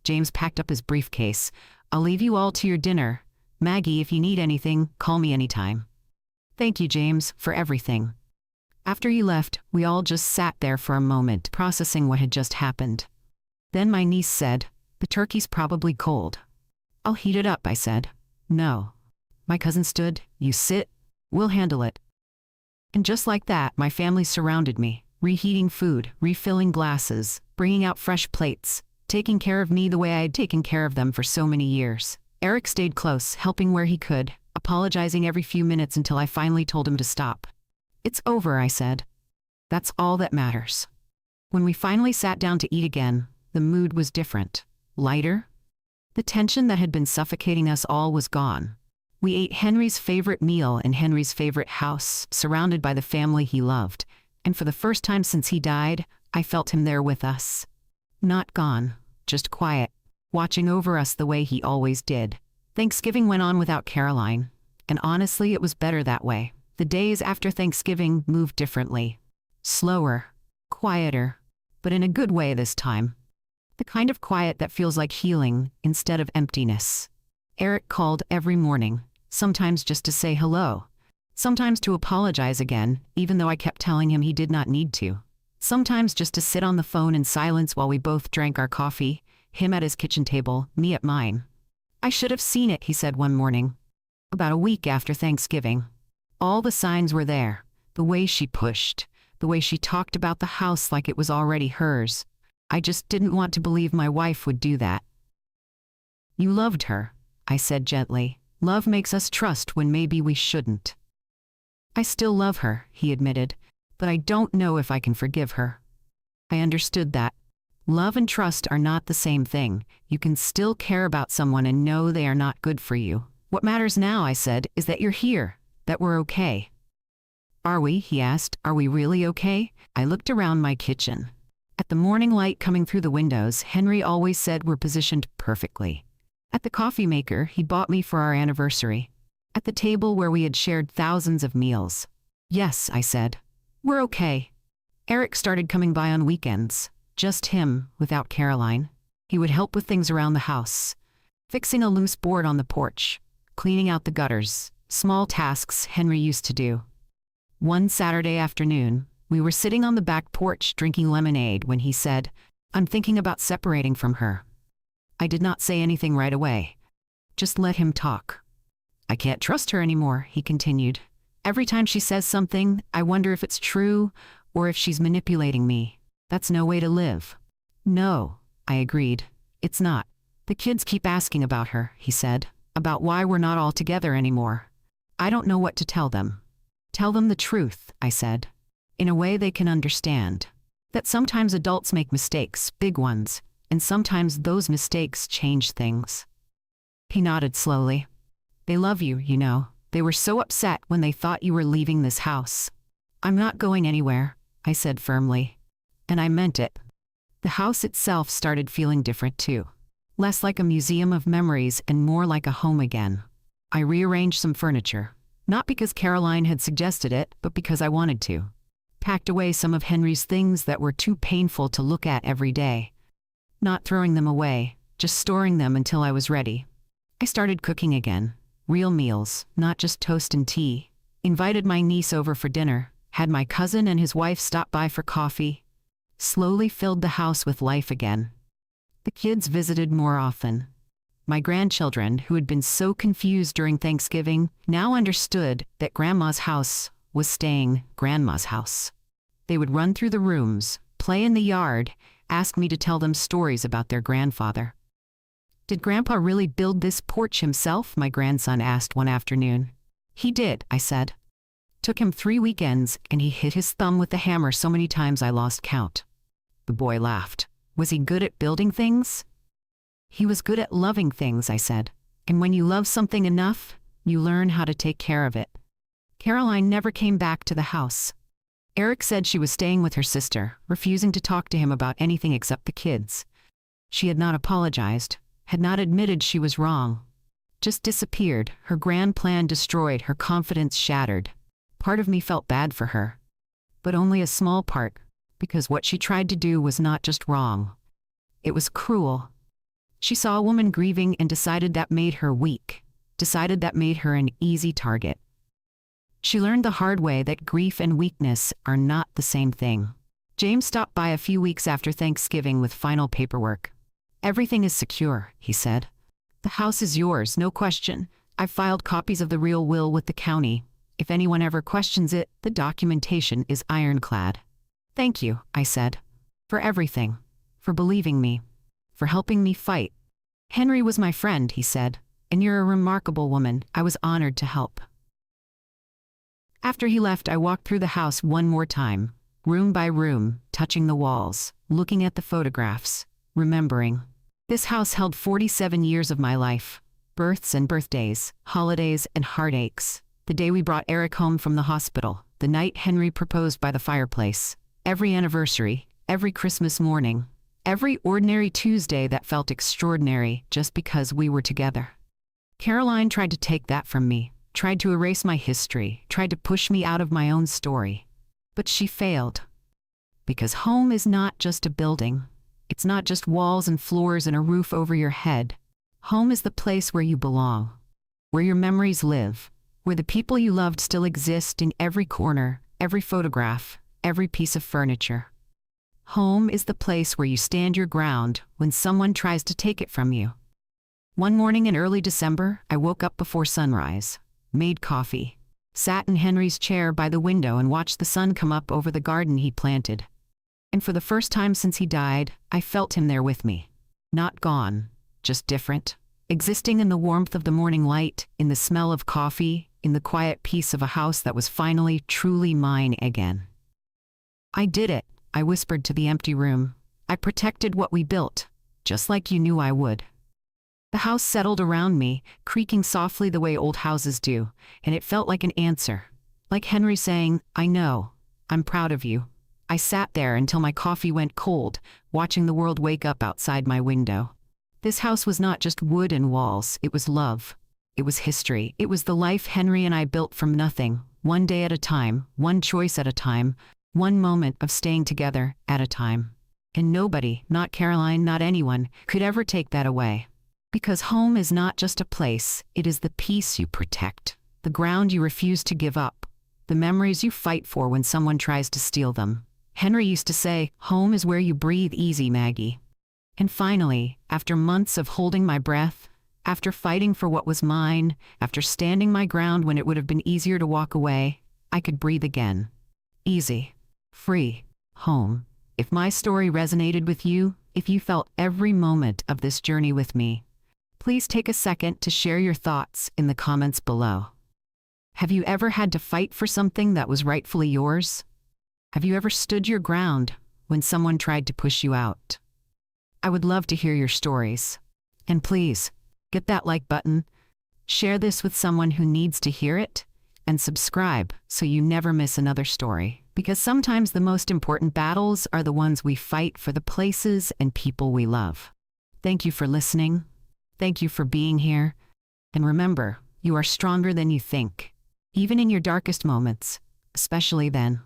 Speaker 1: James packed up his briefcase. "I'll leave you all to your dinner. Maggie, if you need anything, call me anytime." "Thank you, James, for everything." After he left, we all just sat there for a moment, processing what had just happened. Then my niece said, "The turkey's probably cold." "I'll heat it up," I said. "No." My cousin stood. "You sit. We'll handle it." And just like that, my family surrounded me, reheating food, refilling glasses, bringing out fresh plates, taking care of me the way I had taken care of them for so many years. Eric stayed close, helping where he could, apologizing every few minutes until I finally told him to stop. "It's over," I said. "That's all that matters." When we finally sat down to eat again, the mood was different, lighter. The tension that had been suffocating us all was gone. We ate Henry's favorite meal in Henry's favorite house, surrounded by the family he loved, and for the first time since he died, I felt him there with us. Not gone, just quiet, watching over us the way he always did. Thanksgiving went on without Caroline, and honestly, it was better that way. The days after Thanksgiving moved differently. Slower, quieter, but in a good way this time. The kind of quiet that feels like healing instead of emptiness. Eric called every morning, sometimes just to say hello, sometimes to apologize again, even though I kept telling him he did not need to. Sometimes just to sit on the phone in silence while we both drank our coffee, him at his kitchen table, me at mine. "I should have seen it," he said one morning, about a week after Thanksgiving. All the signs were there, the way she pushed, the way she talked about the house like it was already hers. I just didn't want to believe my wife would do that. "You loved her," I said gently. "Love makes us trust when maybe we shouldn't." "I still love her," he admitted, "but I don't know if I can forgive her." I understood that. Love and trust are not the same thing. You can still care about someone and know they are not good for you. "What matters now," I said, "is that you're here, that we're okay." "Are we?" he asked. "Are we really okay?" I looked around my kitchen. At the morning light coming through the windows, Henry always said we're positioned perfectly. At the coffee maker he bought me for our anniversary. At the table where we had shared thousands of meals. "Yes," I said. "We're okay." Eric started coming by on weekends. Just him, without Caroline. He would help with things around the house. Fixing a loose board on the porch. Cleaning out the gutters. Small tasks Henry used to do. One Saturday afternoon, we were sitting on the back porch drinking lemonade when he said, "I'm thinking about separating from her." I did not say anything right away. Just let him talk. "I can't trust her anymore," he continued. "Every time she says something, I wonder if it's true or if she's manipulating me. That's no way to live." "No," I agreed. "It's not. The kids keep asking about her," he said, "about why we're not all together anymore. I don't know what to tell them." "Tell them the truth," I said, in a way they can understand. That sometimes adults make mistakes, big ones, and sometimes those mistakes change things. He nodded slowly. "They love you, you know. They were so upset when they thought you were leaving this house." "I'm not going anywhere," I said firmly. And I meant it. The house itself started feeling different too. Less like a museum of memories and more like a home again. I rearranged some furniture. Not because Caroline had suggested it, but because I wanted to. Packed away some of Henry's things that were too painful to look at every day. Not throwing them away, just storing them until I was ready. I started cooking again. Real meals, not just toast and tea. Invited my niece over for dinner, had my cousin and his wife stop by for coffee. Slowly filled the house with life again. The kids visited more often. My grandchildren, who had been so confused during Thanksgiving, now understood that Grandma's house was staying Grandma's house. They would run through the rooms, play in the yard, ask me to tell them stories about their grandfather. "Did Grandpa really build this porch himself?" my grandson asked one afternoon. "He did," I said. "Took him 3 weekends, and he hit his thumb with the hammer so many times I lost count." The boy laughed. "Was he good at building things?" "He was good at loving things," I said. "And when you love something enough, you learn how to take care of it." Caroline never came back to the house. Eric said she was staying with her sister, refusing to talk to him about anything except the kids. She had not apologized, had not admitted she was wrong. Just disappeared, her grand plan destroyed, her confidence shattered. Part of me felt bad for her. But only a small part, because what she tried to do was not just wrong. It was cruel. She saw a woman grieving and decided that made her weak, decided that made her an easy target. She learned the hard way that grief and weakness are not the same thing. James stopped by a few weeks after Thanksgiving with final paperwork. "Everything is secure," he said. "The house is yours, no question. I've filed copies of the real will with the county. If anyone ever questions it, the documentation is ironclad." "Thank you," I said. "For everything. For believing me. For helping me fight." "Henry was my friend," he said. "And you're a remarkable woman. I was honored to help." After he left, I walked through the house one more time, room by room, touching the walls, looking at the photographs, remembering. This house held 47 years of my life. Births and birthdays, holidays and heartaches. The day we brought Eric home from the hospital, the night Henry proposed by the fireplace, every anniversary, every Christmas morning, every ordinary Tuesday that felt extraordinary just because we were together. Caroline tried to take that from me, tried to erase my history, tried to push me out of my own story. But she failed. Because home is not just a building. It's not just walls and floors and a roof over your head. Home is the place where you belong, where your memories live, where the people you loved still exist in every corner, every photograph, every piece of furniture. Home is the place where you stand your ground when someone tries to take it from you. One morning in early December, I woke up before sunrise, made coffee, sat in Henry's chair by the window and watched the sun come up over the garden he planted. And for the first time since he died, I felt him there with me. Not gone, just different, existing in the warmth of the morning light, in the smell of coffee, in the quiet peace of a house that was finally truly mine again. "I did it," I whispered to the empty room. "I protected what we built, just like you knew I would." The house settled around me, creaking softly the way old houses do, and it felt like an answer. Like Henry saying, "I know. I'm proud of you." I sat there until my coffee went cold, watching the world wake up outside my window. This house was not just wood and walls, it was love. It was history. It was the life Henry and I built from nothing, one day at a time, one choice at a time, one moment of staying together at a time. And nobody, not Caroline, not anyone, could ever take that away. Because home is not just a place, it is the peace you protect, the ground you refuse to give up, the memories you fight for when someone tries to steal them. Henry used to say, "Home is where you breathe easy, Maggie." And finally, after months of holding my breath, after fighting for what was mine, after standing my ground when it would have been easier to walk away, I could breathe again. Easy. Free. Home. If my story resonated with you, if you felt every moment of this journey with me, please take a second to share your thoughts in the comments below. Have you ever had to fight for something that was rightfully yours? Have you ever stood your ground when someone tried to push you out? I would love to hear your stories. And please, get that like button, share this with someone who needs to hear it, and subscribe so you never miss another story. Because sometimes the most important battles are the ones we fight for the places and people we love. Thank you for listening. Thank you for being here. And remember, you are stronger than you think, even in your darkest moments, especially then.